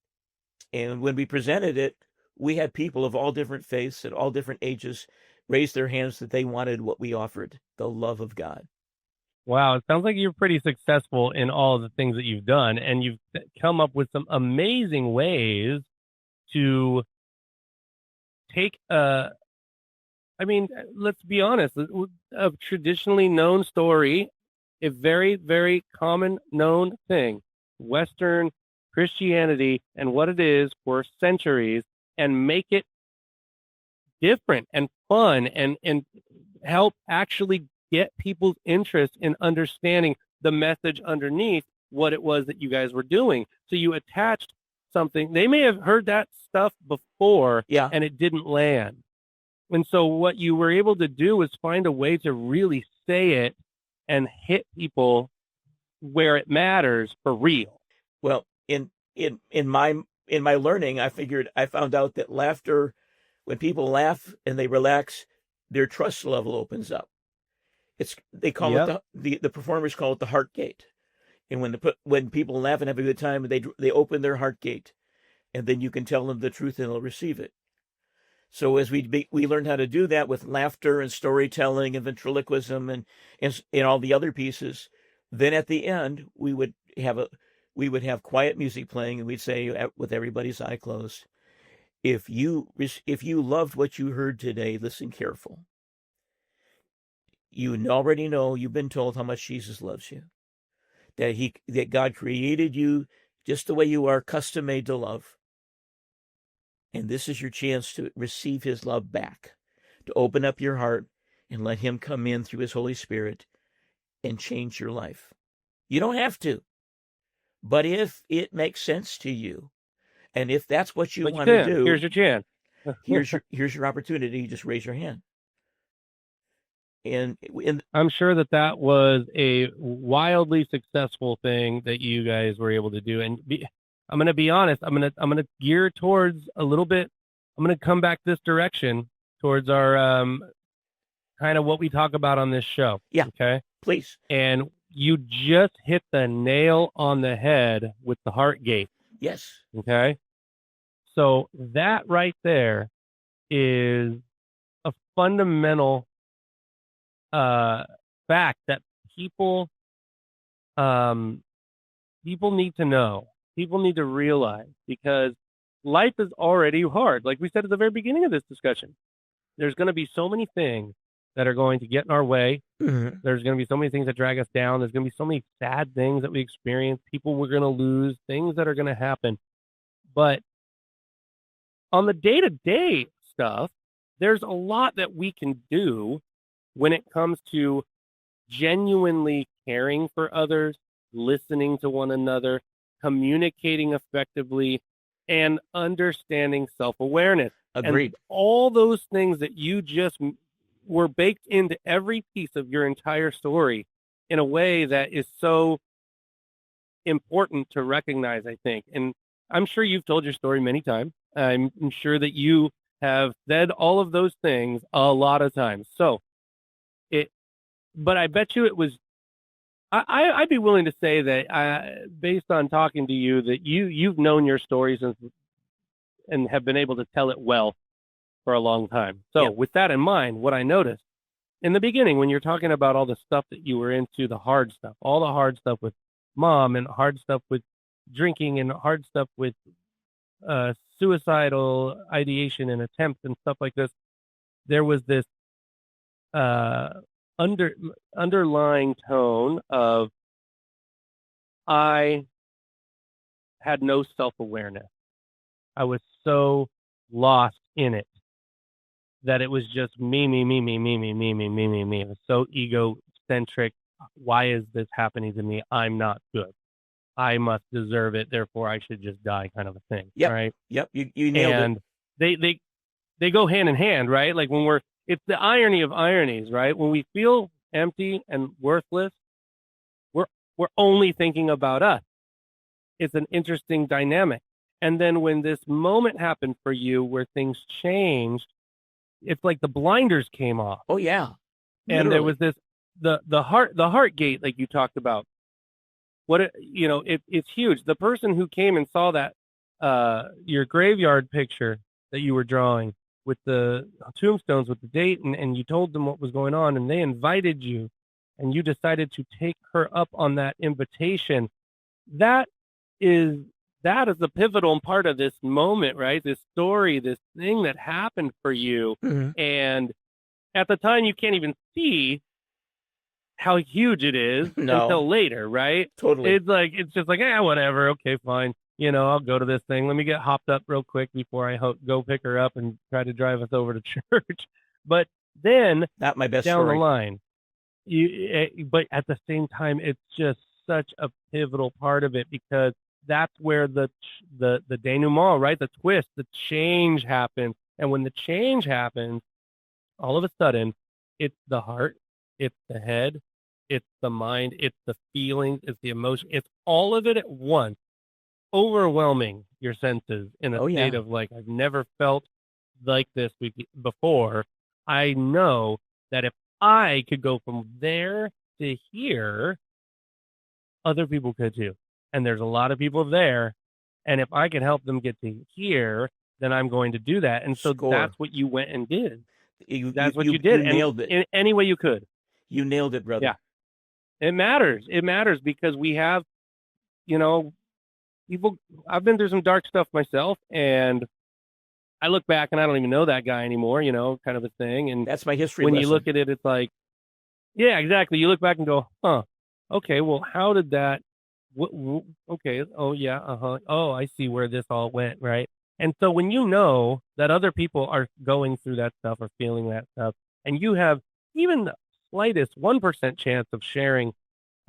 Speaker 1: And when we presented it, we had people of all different faiths and all different ages raise their hands that they wanted what we offered, the love of God.
Speaker 3: Wow, it sounds like you're pretty successful in all of the things that you've done, and you've come up with some amazing ways to take a I mean, let's be honest. A traditionally known story, a very, very common known thing, Western Christianity and what it is for centuries, and make it different and fun and help actually get people's interest in understanding the message underneath what it was that you guys were doing. So you attached something. They may have heard that stuff before,
Speaker 1: Yeah.
Speaker 3: and it didn't land. And so what you were able to do was find a way to really say it and hit people where it matters for real.
Speaker 1: Well, in my learning, I found out that laughter, when people laugh and they relax, their trust level opens up. They call it the performers call it the heart gate. And when people laugh and have a good time, they open their heart gate, and then you can tell them the truth and they'll receive it. So as we learned how to do that with laughter and storytelling and ventriloquism and all the other pieces, then at the end we would have quiet music playing, and we'd say with everybody's eye closed, if you loved what you heard today, listen careful. You already know, you've been told how much Jesus loves you, that God created you just the way you are, custom made to love. And this is your chance to receive his love back, to open up your heart and let him come in through his Holy Spirit and change your life. You don't have to, but if it makes sense to you, and if that's what you want to do,
Speaker 3: here's your chance.
Speaker 1: here's your opportunity. You just raise your hand. And
Speaker 3: I'm sure that was a wildly successful thing that you guys were able to do. And I'm going to be honest. I'm going to gear towards a little bit. I'm going to come back this direction towards our kind of what we talk about on this show.
Speaker 1: Yeah.
Speaker 3: Okay.
Speaker 1: Please.
Speaker 3: And you just hit the nail on the head with the heart gate.
Speaker 1: Yes.
Speaker 3: Okay. So that right there is a fundamental fact that people need to know. People need to realize, because life is already hard. Like we said at the very beginning of this discussion, there's going to be so many things that are going to get in our way.
Speaker 1: Mm-hmm.
Speaker 3: There's going to be so many things that drag us down. There's going to be so many sad things that we experience, people we're going to lose, things that are going to happen. But on the day-to-day stuff, there's a lot that we can do when it comes to genuinely caring for others, listening to one another, communicating effectively, and understanding self-awareness.
Speaker 1: Agreed.
Speaker 3: And all those things that you just were baked into every piece of your entire story in a way that is so important to recognize, I think. And I'm sure you've told your story many times. I'm sure that you have said all of those things a lot of times. But I bet you it was, I'd be willing to say that based on talking to you, that you've known your stories and have been able to tell it well for a long time. So with that in mind, what I noticed in the beginning, when you're talking about all the stuff that you were into, the hard stuff, all the hard stuff with mom and hard stuff with drinking and hard stuff with suicidal ideation and attempts and stuff like this, there was this underlying tone of, I had no self-awareness. I was so lost in it that it was just me. It was so egocentric. Why is this happening to me? I'm not good. I must deserve it. Therefore, I should just die, kind of a thing.
Speaker 1: Yep.
Speaker 3: Right.
Speaker 1: Yep. You nailed
Speaker 3: it. They go hand in hand, right? Like it's the irony of ironies, right? When we feel empty and worthless, we're only thinking about us. It's an interesting dynamic. And then when this moment happened for you where things changed, it's like the blinders came off.
Speaker 1: Oh yeah.
Speaker 3: Literally. And there was this the heart gate, like you talked about. It's huge. The person who came and saw that your graveyard picture that you were drawing with the tombstones with the date, and you told them what was going on, and they invited you, and you decided to take her up on that invitation. That is the pivotal part of this moment, right? This story, this thing that happened for you.
Speaker 1: Mm-hmm.
Speaker 3: And at the time you can't even see how huge it is
Speaker 1: No.
Speaker 3: until later, right?
Speaker 1: Totally.
Speaker 3: It's just like, whatever, okay, fine. I'll go to this thing. Let me get hopped up real quick before I go pick her up and try to drive us over to church. But then
Speaker 1: Not my best
Speaker 3: down
Speaker 1: story.
Speaker 3: the line, but at the same time, it's just such a pivotal part of it, because that's where the denouement, right? The twist, the change happens. And when the change happens, all of a sudden, it's the heart, it's the head, it's the mind, it's the feelings, it's the emotion, it's all of it at once, overwhelming your senses in a
Speaker 1: Oh, yeah.
Speaker 3: state of like, I've never felt like this before. I know that if I could go from there to here, other people could too. And there's a lot of people there. And if I could help them get to here, then I'm going to do that. And so
Speaker 1: Score.
Speaker 3: that's what you went and did. That's what
Speaker 1: you
Speaker 3: you did.
Speaker 1: You nailed it.
Speaker 3: In any way you could.
Speaker 1: You nailed it, brother.
Speaker 3: Yeah. It matters. It matters because we have, people, I've been through some dark stuff myself, and I look back and I don't even know that guy anymore, kind of a thing. And
Speaker 1: That's my history
Speaker 3: when
Speaker 1: lesson.
Speaker 3: you look at it, it's like, yeah, exactly. You look back and go, okay, well, how did that, okay, oh, yeah, oh, I see where this all went, right? And so when you know that other people are going through that stuff or feeling that stuff, and you have even the slightest 1% chance of sharing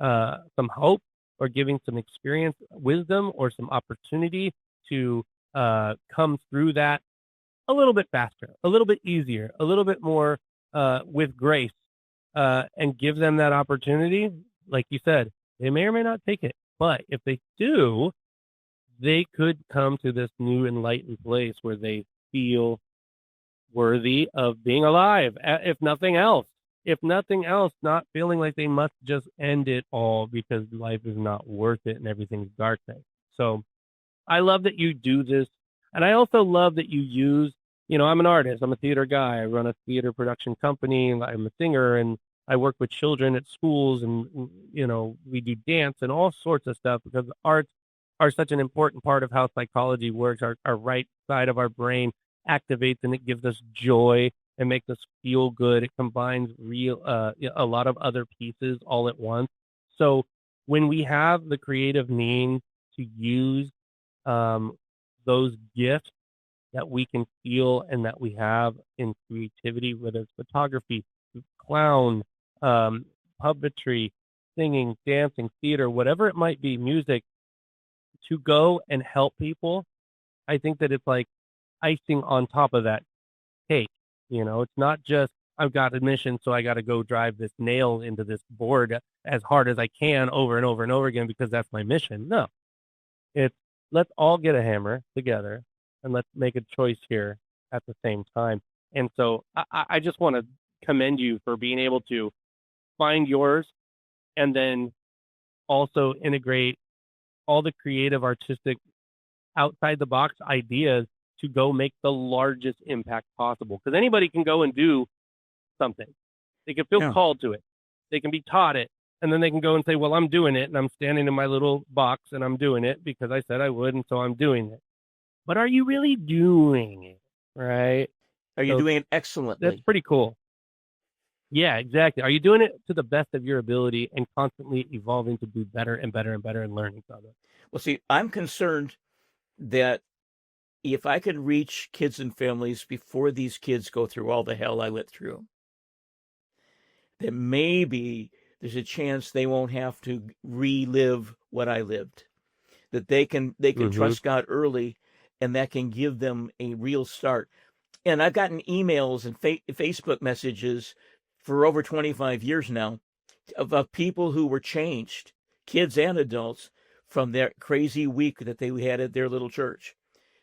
Speaker 3: some hope or giving some experience, wisdom, or some opportunity to come through that a little bit faster, a little bit easier, a little bit more with grace, and give them that opportunity, like you said, they may or may not take it. But if they do, they could come to this new enlightened place where they feel worthy of being alive, if nothing else. If nothing else, not feeling like they must just end it all because life is not worth it and everything's darkness. So I love that you do this. And I also love that you use, I'm an artist. I'm a theater guy. I run a theater production company. I'm a singer, and I work with children at schools, and, we do dance and all sorts of stuff, because arts are such an important part of how psychology works. Our right side of our brain activates, and it gives us joy and makes us feel good. It combines a lot of other pieces all at once. So when we have the creative means to use those gifts that we can feel and that we have in creativity, whether it's photography, clown, puppetry, singing, dancing, theater, whatever it might be, music, to go and help people, I think that it's like icing on top of that cake. It's not just, I've got a mission, so I got to go drive this nail into this board as hard as I can over and over and over again because that's my mission. No, it's, let's all get a hammer together and let's make a choice here at the same time. And so I just want to commend you for being able to find yours and then also integrate all the creative, artistic, outside the box ideas to go make the largest impact possible. Because anybody can go and do something. They can feel called to it. They can be taught it. And then they can go and say, well, I'm doing it, and I'm standing in my little box, and I'm doing it because I said I would, and so I'm doing it. But are you really doing it, right?
Speaker 1: Are you doing it excellently?
Speaker 3: That's pretty cool. Yeah, exactly. Are you doing it to the best of your ability and constantly evolving to do better and better and better and learning from it?
Speaker 1: Well, see, I'm concerned that if I could reach kids and families before these kids go through all the hell I went through, that maybe there's a chance they won't have to relive what I lived, that they can trust God early, and that can give them a real start. And I've gotten emails and Facebook messages for over 25 years now of people who were changed, kids and adults, from their crazy week that they had at their little church.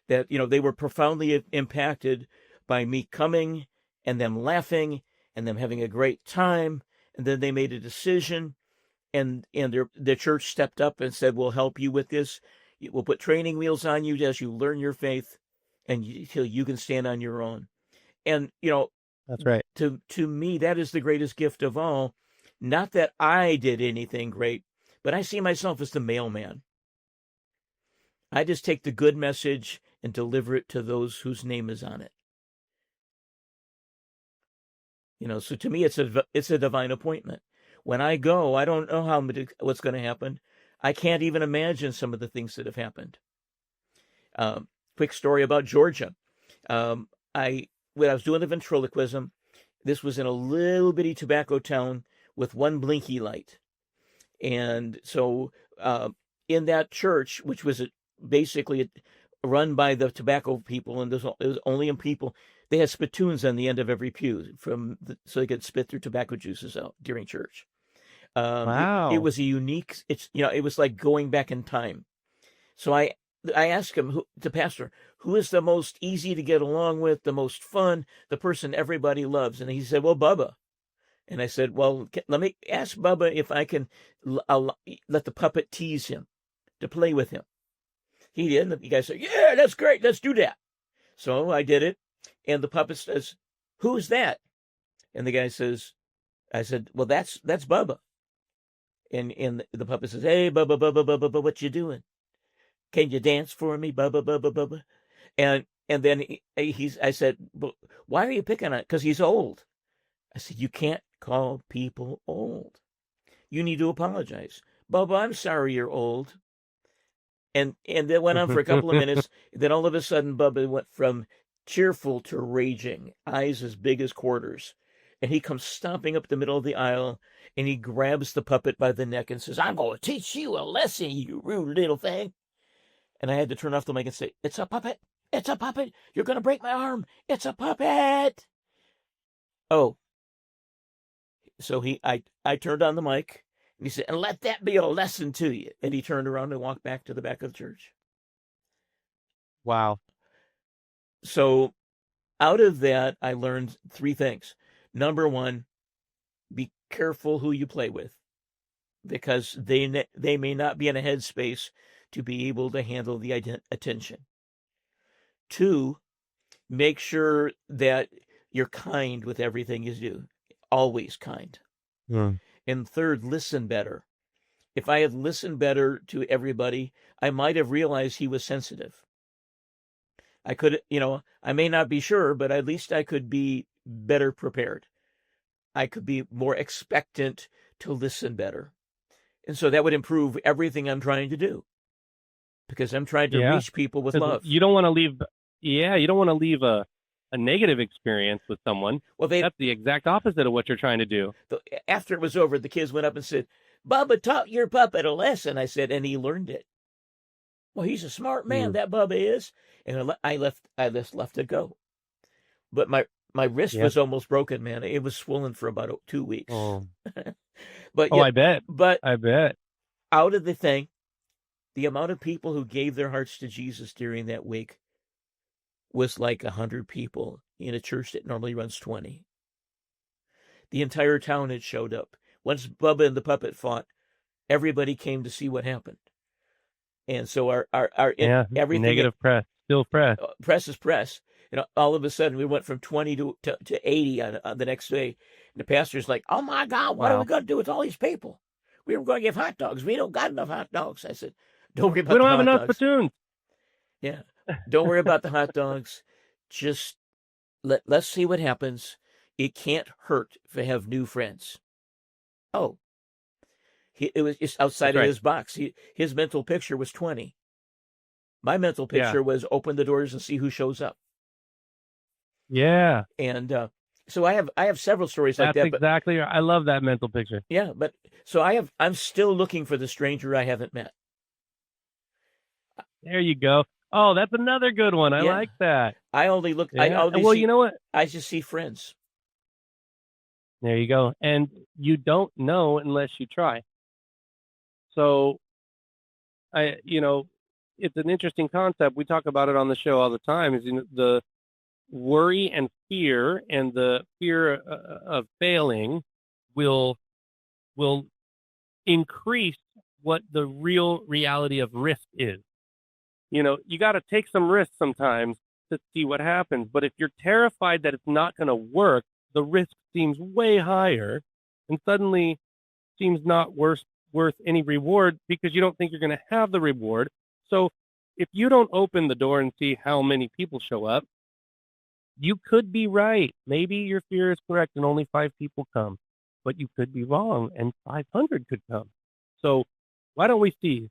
Speaker 1: That, they were profoundly impacted by me coming and them laughing and them having a great time. And then they made a decision, and their church stepped up and said, we'll help you with this. We'll put training wheels on you as you learn your faith and until you can stand on your own. And,
Speaker 3: that's right.
Speaker 1: To me, that is the greatest gift of all. Not that I did anything great, but I see myself as the mailman. I just take the good message and deliver it to those whose name is on it. So to me, it's a divine appointment. When I go, I don't know what's going to happen. I can't even imagine some of the things that have happened. Quick story about Georgia. When I was doing the ventriloquism, this was in a little bitty tobacco town with one blinky light. And so in that church, which was basically run by the tobacco people, and it was only in people, they had spittoons on the end of every pew so they could spit their tobacco juices out during church.
Speaker 3: Wow.
Speaker 1: It was a unique, it was like going back in time. So I asked him, the pastor, who is the most easy to get along with, the most fun, the person everybody loves? And he said, well, Bubba. And I said, well, let me ask Bubba if I can let the puppet tease him, to play with him. He did. And the guy said, yeah, that's great. Let's do that. So I did it. And the puppet says, who's that? And the guy says, I said, well, that's Bubba. And the puppet says, hey, Bubba, what you doing? Can you dance for me, Bubba? And then I said, why are you picking on it? Because he's old. I said, you can't call people old. You need to apologize. Bubba, I'm sorry you're old. And that went on for a couple of minutes. Then all of a sudden, Bubba went from cheerful to raging, eyes as big as quarters. And he comes stomping up the middle of the aisle, and he grabs the puppet by the neck and says, I'm going to teach you a lesson, you rude little thing. And I had to turn off the mic and say, it's a puppet. It's a puppet. You're going to break my arm. It's a puppet. Oh. So I turned on the mic, and he said, and let that be a lesson to you. And he turned around and walked back to the back of the church.
Speaker 3: Wow.
Speaker 1: So out of that, I learned 3 things. Number 1, be careful who you play with, because they may not be in a headspace to be able to handle the attention. 2, make sure that you're kind with everything you do. Always kind.
Speaker 3: Yeah.
Speaker 1: And 3rd, listen better. If I had listened better to everybody, I might have realized he was sensitive. I could, I may not be sure, but at least I could be better prepared. I could be more expectant to listen better. And so that would improve everything I'm trying to do, because I'm trying to reach people with love.
Speaker 3: You don't want to leave a negative experience with someone. Well, that's the exact opposite of what you're trying to do.
Speaker 1: After it was over, the kids went up and said, Bubba taught your puppet a lesson. I said, and he learned it. Well, he's a smart man, that Bubba is. And I just left it go. But my wrist was almost broken, man. It was swollen for about 2 weeks.
Speaker 3: Oh.
Speaker 1: But
Speaker 3: I bet.
Speaker 1: But
Speaker 3: I bet.
Speaker 1: Out of the thing, the amount of people who gave their hearts to Jesus during that week was like 100 people in a church that normally runs 20. The entire town had showed up. Once Bubba and the puppet fought, everybody came to see what happened. And so our everything,
Speaker 3: negative press, still press.
Speaker 1: Press is press. All of a sudden we went from 20 to 80 on the next day. And the pastor's like, oh my God, what are we going to do with all these people? We were going to give hot dogs. We don't got enough hot dogs. I said, don't worry about
Speaker 3: we don't have enough platoons.
Speaker 1: Yeah. Don't worry about the hot dogs. Just let's see what happens. It can't hurt to have new friends. Oh. It was just outside of his box. His mental picture was 20. My mental picture was open the doors and see who shows up.
Speaker 3: Yeah.
Speaker 1: And so I have several stories like that.
Speaker 3: That's exactly right. I love that mental picture.
Speaker 1: Yeah, but so I'm still looking for the stranger I haven't met.
Speaker 3: There you go. Oh, that's another good one. I like that.
Speaker 1: I only look.
Speaker 3: Yeah. You know what?
Speaker 1: I just see friends.
Speaker 3: There you go. And you don't know unless you try. So, it's an interesting concept. We talk about it on the show all the time. Is the worry and the fear of failing will increase what the real reality of risk is. You got to take some risks sometimes to see what happens. But if you're terrified that it's not going to work, the risk seems way higher and suddenly seems not worth any reward because you don't think you're going to have the reward. So if you don't open the door and see how many people show up, you could be right. Maybe your fear is correct and only 5 people come, but you could be wrong and 500 could come. So why don't we see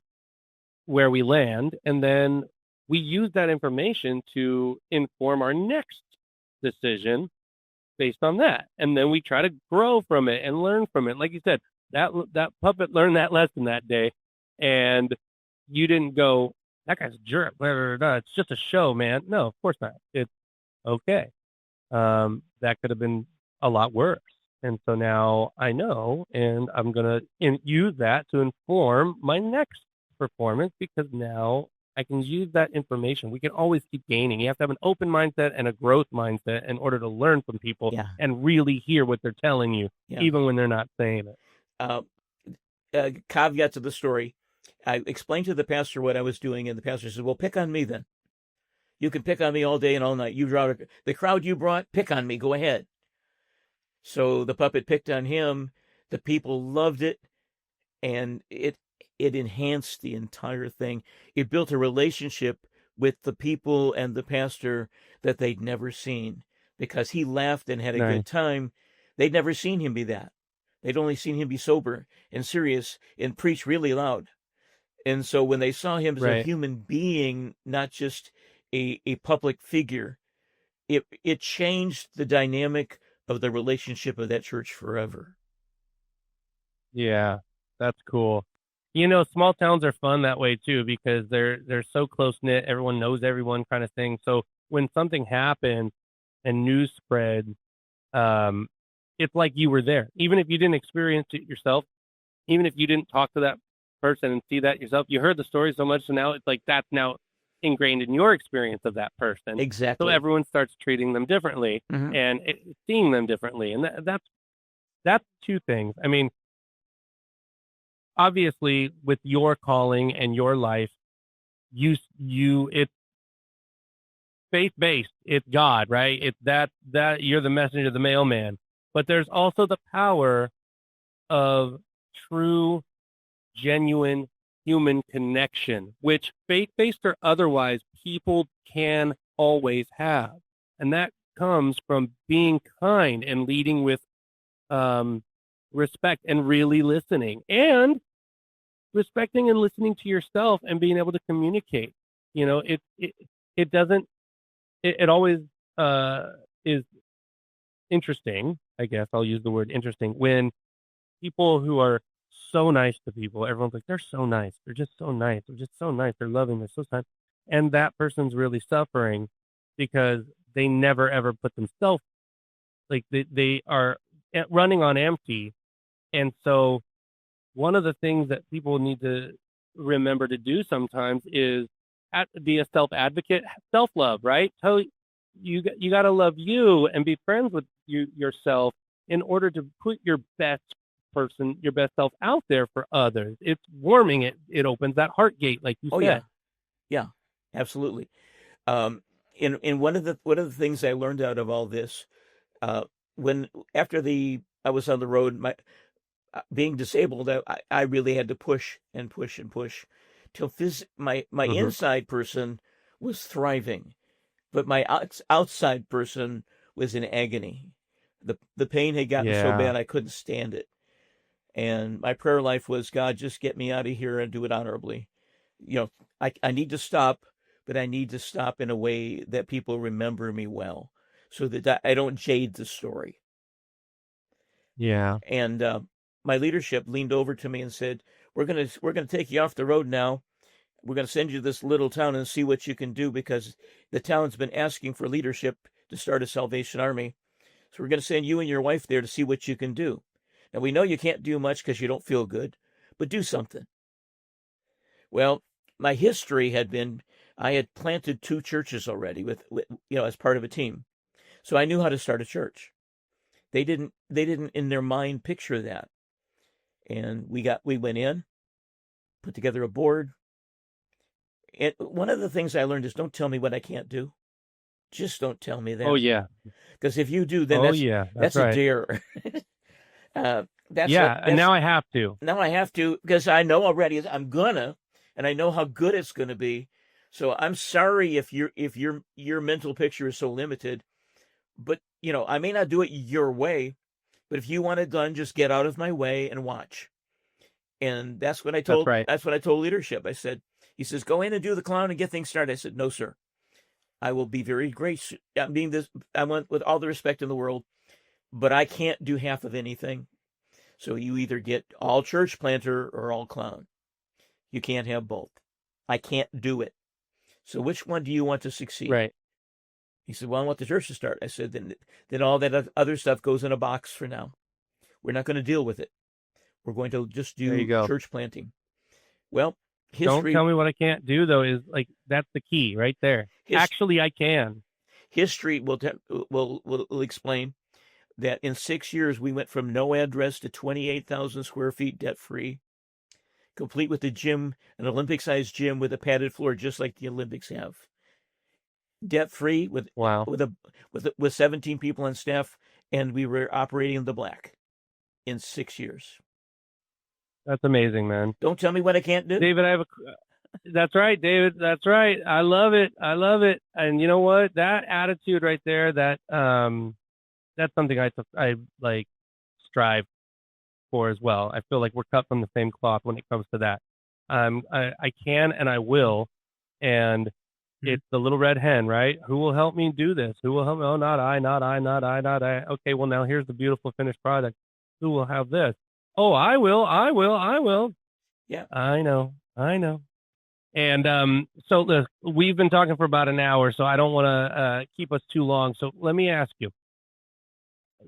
Speaker 3: where we land, and then we use that information to inform our next decision based on that. And then we try to grow from it and learn from it. Like you said, that puppet learned that lesson that day, and you didn't go, that guy's a jerk, blah, blah, blah. It's just a show, man. No, of course not. It's okay. That could have been a lot worse. And so now I know, and I'm going to use that to inform my next performance, because now I can use that information. We can always keep gaining. You have to have an open mindset and a growth mindset in order to learn from people and really hear what they're telling you, even when they're not saying
Speaker 1: it. Caveat to the story. I explained to the pastor what I was doing, and the pastor said, well, pick on me then. You can pick on me all day and all night. You draw the crowd you brought, pick on me, go ahead. So the puppet picked on him. The people loved it, and it enhanced the entire thing. It built a relationship with the people and the pastor that they'd never seen, because he laughed and had a good time. They'd never seen him be that. They'd only seen him be sober and serious and preach really loud. And so when they saw him as a human being, not just a public figure, it changed the dynamic of the relationship of that church forever.
Speaker 3: Yeah, that's cool. You know, small towns are fun that way too, because they're so close knit. Everyone knows everyone, kind of thing. So when something happens and news spreads, it's like you were there, even if you didn't experience it yourself, even if you didn't talk to that person and see that yourself. You heard the story so much, so now it's like that's now ingrained in your experience of that person.
Speaker 1: Exactly.
Speaker 3: So everyone starts treating them differently and seeing them differently, and that's two things. I mean, obviously, with your calling and your life, it's faith-based. It's God, right? It's that you're the messenger, the mailman. But there's also the power of true, genuine human connection, which faith-based or otherwise, people can always have. And that comes from being kind and leading with respect and really listening, and respecting and listening to yourself and being able to communicate. You know, it always is interesting, I guess I'll use the word interesting, when people who are so nice to people, everyone's like, they're so nice, they're just so nice, they're just so nice, they're loving, they're so kind, and that person's really suffering because they never ever put themselves, like they are running on empty. And so one of the things that people need to remember to do sometimes is be a self-advocate, self-love, right? So you got to love you and be friends with yourself in order to put your best self out there for others. It's warming. It opens that heart gate, like you said.
Speaker 1: Yeah, absolutely. In one of the things I learned out of all this, after I was on the road, being disabled, I really had to push and push and push till my inside person was thriving, but my outside person was in agony. The pain had gotten so bad I couldn't stand it. And my prayer life was, God, just get me out of here and do it honorably. You know, I need to stop, but I need to stop in a way that people remember me well, so that I don't jade the story.
Speaker 3: Yeah.
Speaker 1: And my leadership leaned over to me and said, we're gonna take you off the road now. We're gonna send you to this little town and see what you can do, because the town's been asking for leadership to start a Salvation Army. So we're gonna send you and your wife there to see what you can do. Now, we know you can't do much because you don't feel good, but do something. Well, my history had been, I had planted 2 churches already with as part of a team. So I knew how to start a church. They didn't in their mind picture that. And we went in, put together a board. And one of the things I learned is, don't tell me what I can't do. Just don't tell me that.
Speaker 3: Oh yeah.
Speaker 1: Because if you do, then that's right. A dare.
Speaker 3: And now I have to.
Speaker 1: Now I have to, because I know already I'm gonna, and I know how good it's gonna be. So I'm sorry if your mental picture is so limited. But, I may not do it your way, but if you want it done, just get out of my way and watch. And that's what I
Speaker 3: That's
Speaker 1: told,
Speaker 3: right.
Speaker 1: that's what I told leadership. I said, he says, go in and do the clown and get things started. I said, no, sir. I will be very gracious. I want with all the respect in the world, but I can't do half of anything. So you either get all church planter or all clown. You can't have both. I can't do it. So which one do you want to succeed?
Speaker 3: Right.
Speaker 1: He said, well, I want the church to start. I said, then all that other stuff goes in a box for now. We're not going to deal with it. We're going to just
Speaker 3: There you
Speaker 1: do
Speaker 3: go.
Speaker 1: church planting. Well,
Speaker 3: Don't tell me what I can't do, though, is like, that's the key right there. Actually, I can.
Speaker 1: History will explain that in 6 years, we went from no address to 28,000 square feet debt-free, complete with a gym, an Olympic-sized gym with a padded floor, just like the Olympics have. Debt-free with 17 people on staff, and we were operating in the black in 6 years.
Speaker 3: That's amazing, man.
Speaker 1: Don't tell me what I can't do.
Speaker 3: David, that's right, David. That's right. I love it. I love it. And you know what? That attitude right there, that's something I like strive for as well. I feel like we're cut from the same cloth when it comes to that. I can and I will. And it's the little red hen, right? Who will help me do this? Who will help me? Oh, not I, not I, not I, not I. Okay, well, now here's the beautiful finished product. Who will have this? Oh, I will.
Speaker 1: Yeah.
Speaker 3: I know. And so look, we've been talking for about an hour, so I don't want to keep us too long. So let me ask you.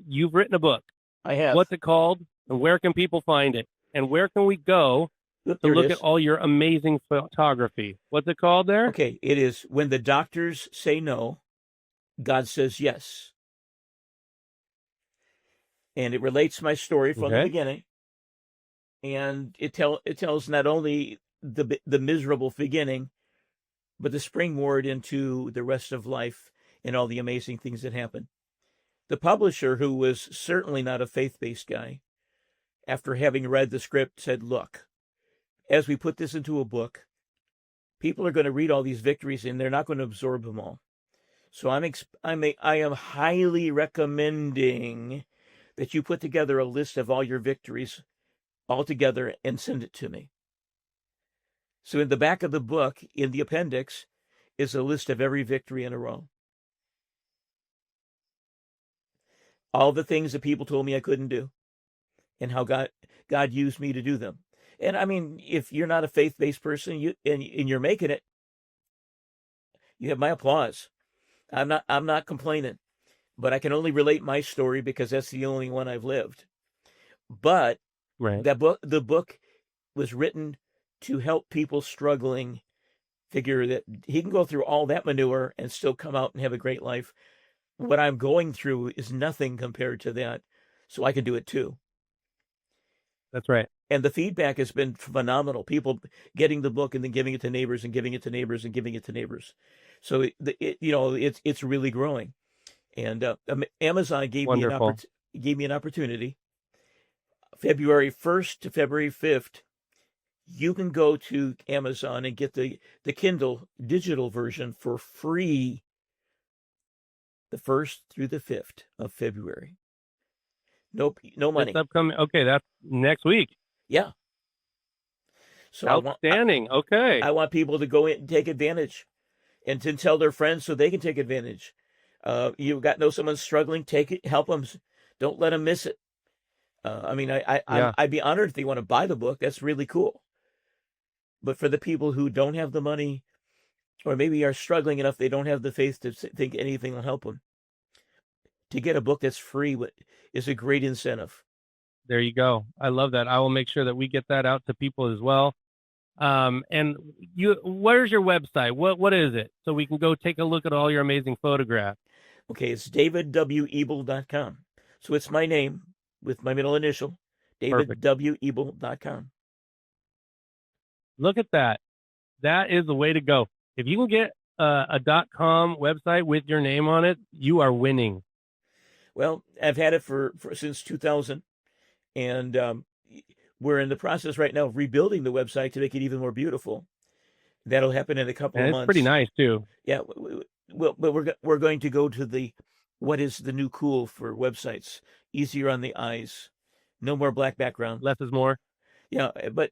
Speaker 3: You've written a book.
Speaker 1: I have.
Speaker 3: What's it called? And where can people find it? And where can we go to look at all your amazing photography? What's it called there?
Speaker 1: Okay, it is When the Doctors Say No, God Says Yes. And it relates my story from the beginning. And it tells not only the miserable beginning, but the springboard into the rest of life and all the amazing things that happen. The publisher, who was certainly not a faith-based guy, after having read the script, said, look, as we put this into a book, people are going to read all these victories and they're not going to absorb them all. So I am highly recommending that you put together a list of all your victories all together and send it to me. So in the back of the book, in the appendix, is a list of every victory in a row. All the things that people told me I couldn't do and how God used me to do them. And I mean, if you're not a faith-based person and you're making it, you have my applause. I'm not complaining, but I can only relate my story because that's the only one I've lived. But the book was written to help people struggling figure that he can go through all that manure and still come out and have a great life. What I'm going through is nothing compared to that, so I can do it too.
Speaker 3: That's right.
Speaker 1: And the feedback has been phenomenal. People getting the book and then giving it to neighbors and giving it to neighbors and giving it to neighbors. So it's really growing. And Amazon gave me an opportunity. February 1st to February 5th, you can go to Amazon and get the Kindle digital version for free the 1st through the 5th of February. No money.
Speaker 3: That's upcoming. Okay, that's next week.
Speaker 1: Yeah. So
Speaker 3: outstanding. Okay.
Speaker 1: I want people to go in and take advantage and to tell their friends so they can take advantage. You've got someone struggling, take it, help them. Don't let them miss it. I'd be honored if they want to buy the book. That's really cool. But for the people who don't have the money or maybe are struggling enough, they don't have the faith to think anything will help them. To get a book that's free is a great incentive.
Speaker 3: There you go. I love that. I will make sure that we get that out to people as well. And where's your website? What is it? So we can go take a look at all your amazing photographs.
Speaker 1: Okay, it's davidwebel.com. So it's my name with my middle initial, davidwebel.com.
Speaker 3: Look at that. That is the way to go. If you can get a .com website with your name on it, you are winning.
Speaker 1: Well, I've had it for since 2000, and we're in the process right now of rebuilding the website to make it even more beautiful. That'll happen in a couple of months.
Speaker 3: It's pretty nice too.
Speaker 1: Yeah, well, but we're going to go to the what is the new cool for websites? Easier on the eyes, no more black background.
Speaker 3: Less is more.
Speaker 1: Yeah, but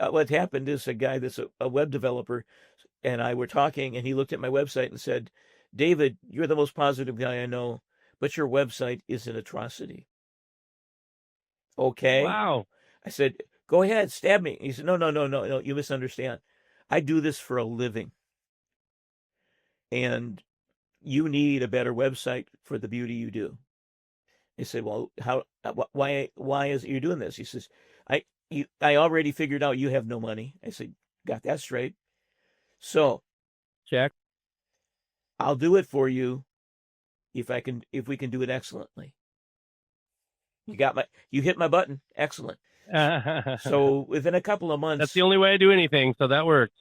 Speaker 1: what happened is a guy that's a web developer and I were talking, and he looked at my website and said, David, you're the most positive guy I know, but your website is an atrocity. Okay.
Speaker 3: Wow.
Speaker 1: I said, go ahead, stab me. He said, no, you misunderstand. I do this for a living. And you need a better website for the beauty you do. I said, well, why is it you're doing this? He says, I already figured out you have no money. I said, got that straight. So
Speaker 3: check.
Speaker 1: I'll do it for you if we can do it excellently. You hit my button. Excellent. So within a couple of months.
Speaker 3: That's the only way I do anything, so that works.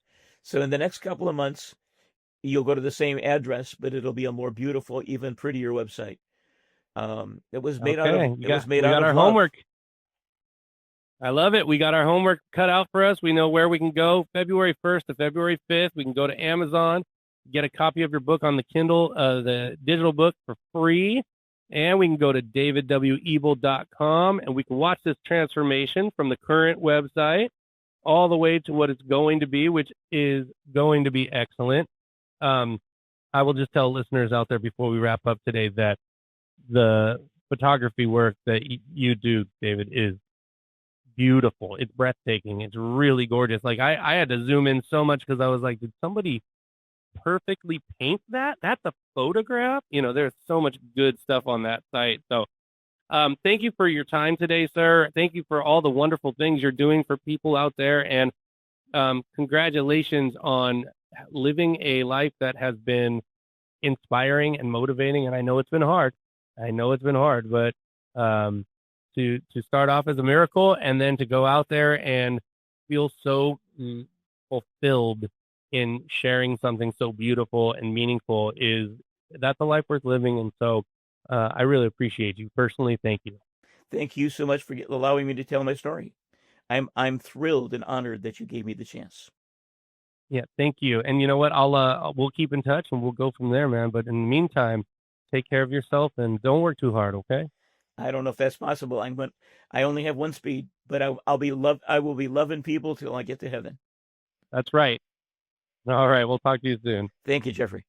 Speaker 1: So in the next couple of months, you'll go to the same address, but it'll be a more beautiful, even prettier website. It was made out of.
Speaker 3: We got our homework. I love it. We got our homework cut out for us. We know where we can go. February 1st to February 5th, we can go to Amazon, get a copy of your book on the Kindle, the digital book for free. And we can go to davidwebel.com and we can watch this transformation from the current website all the way to what it's going to be, which is going to be excellent. I will just tell listeners out there before we wrap up today that the photography work that you do, David, is beautiful. It's breathtaking. It's really gorgeous. Like I had to zoom in so much because I was like, did somebody perfectly paint that? That's a photograph? There's so much good stuff on that site. So thank you for your time today, sir. Thank you for all the wonderful things you're doing for people out there. And congratulations on living a life that has been inspiring and motivating. And I know it's been hard. But to start off as a miracle and then to go out there and feel so fulfilled in sharing something so beautiful and meaningful that's a life worth living. And so I really appreciate you personally. Thank you.
Speaker 1: Thank you so much for allowing me to tell my story. I'm thrilled and honored that you gave me the chance.
Speaker 3: Yeah, thank you. And you know what? We'll keep in touch and we'll go from there, man. But in the meantime, take care of yourself and don't work too hard, okay?
Speaker 1: I don't know if that's possible. I only have one speed, but I will be loving people till I get to heaven.
Speaker 3: That's right. All right. We'll talk to you soon.
Speaker 1: Thank you, Jeffrey.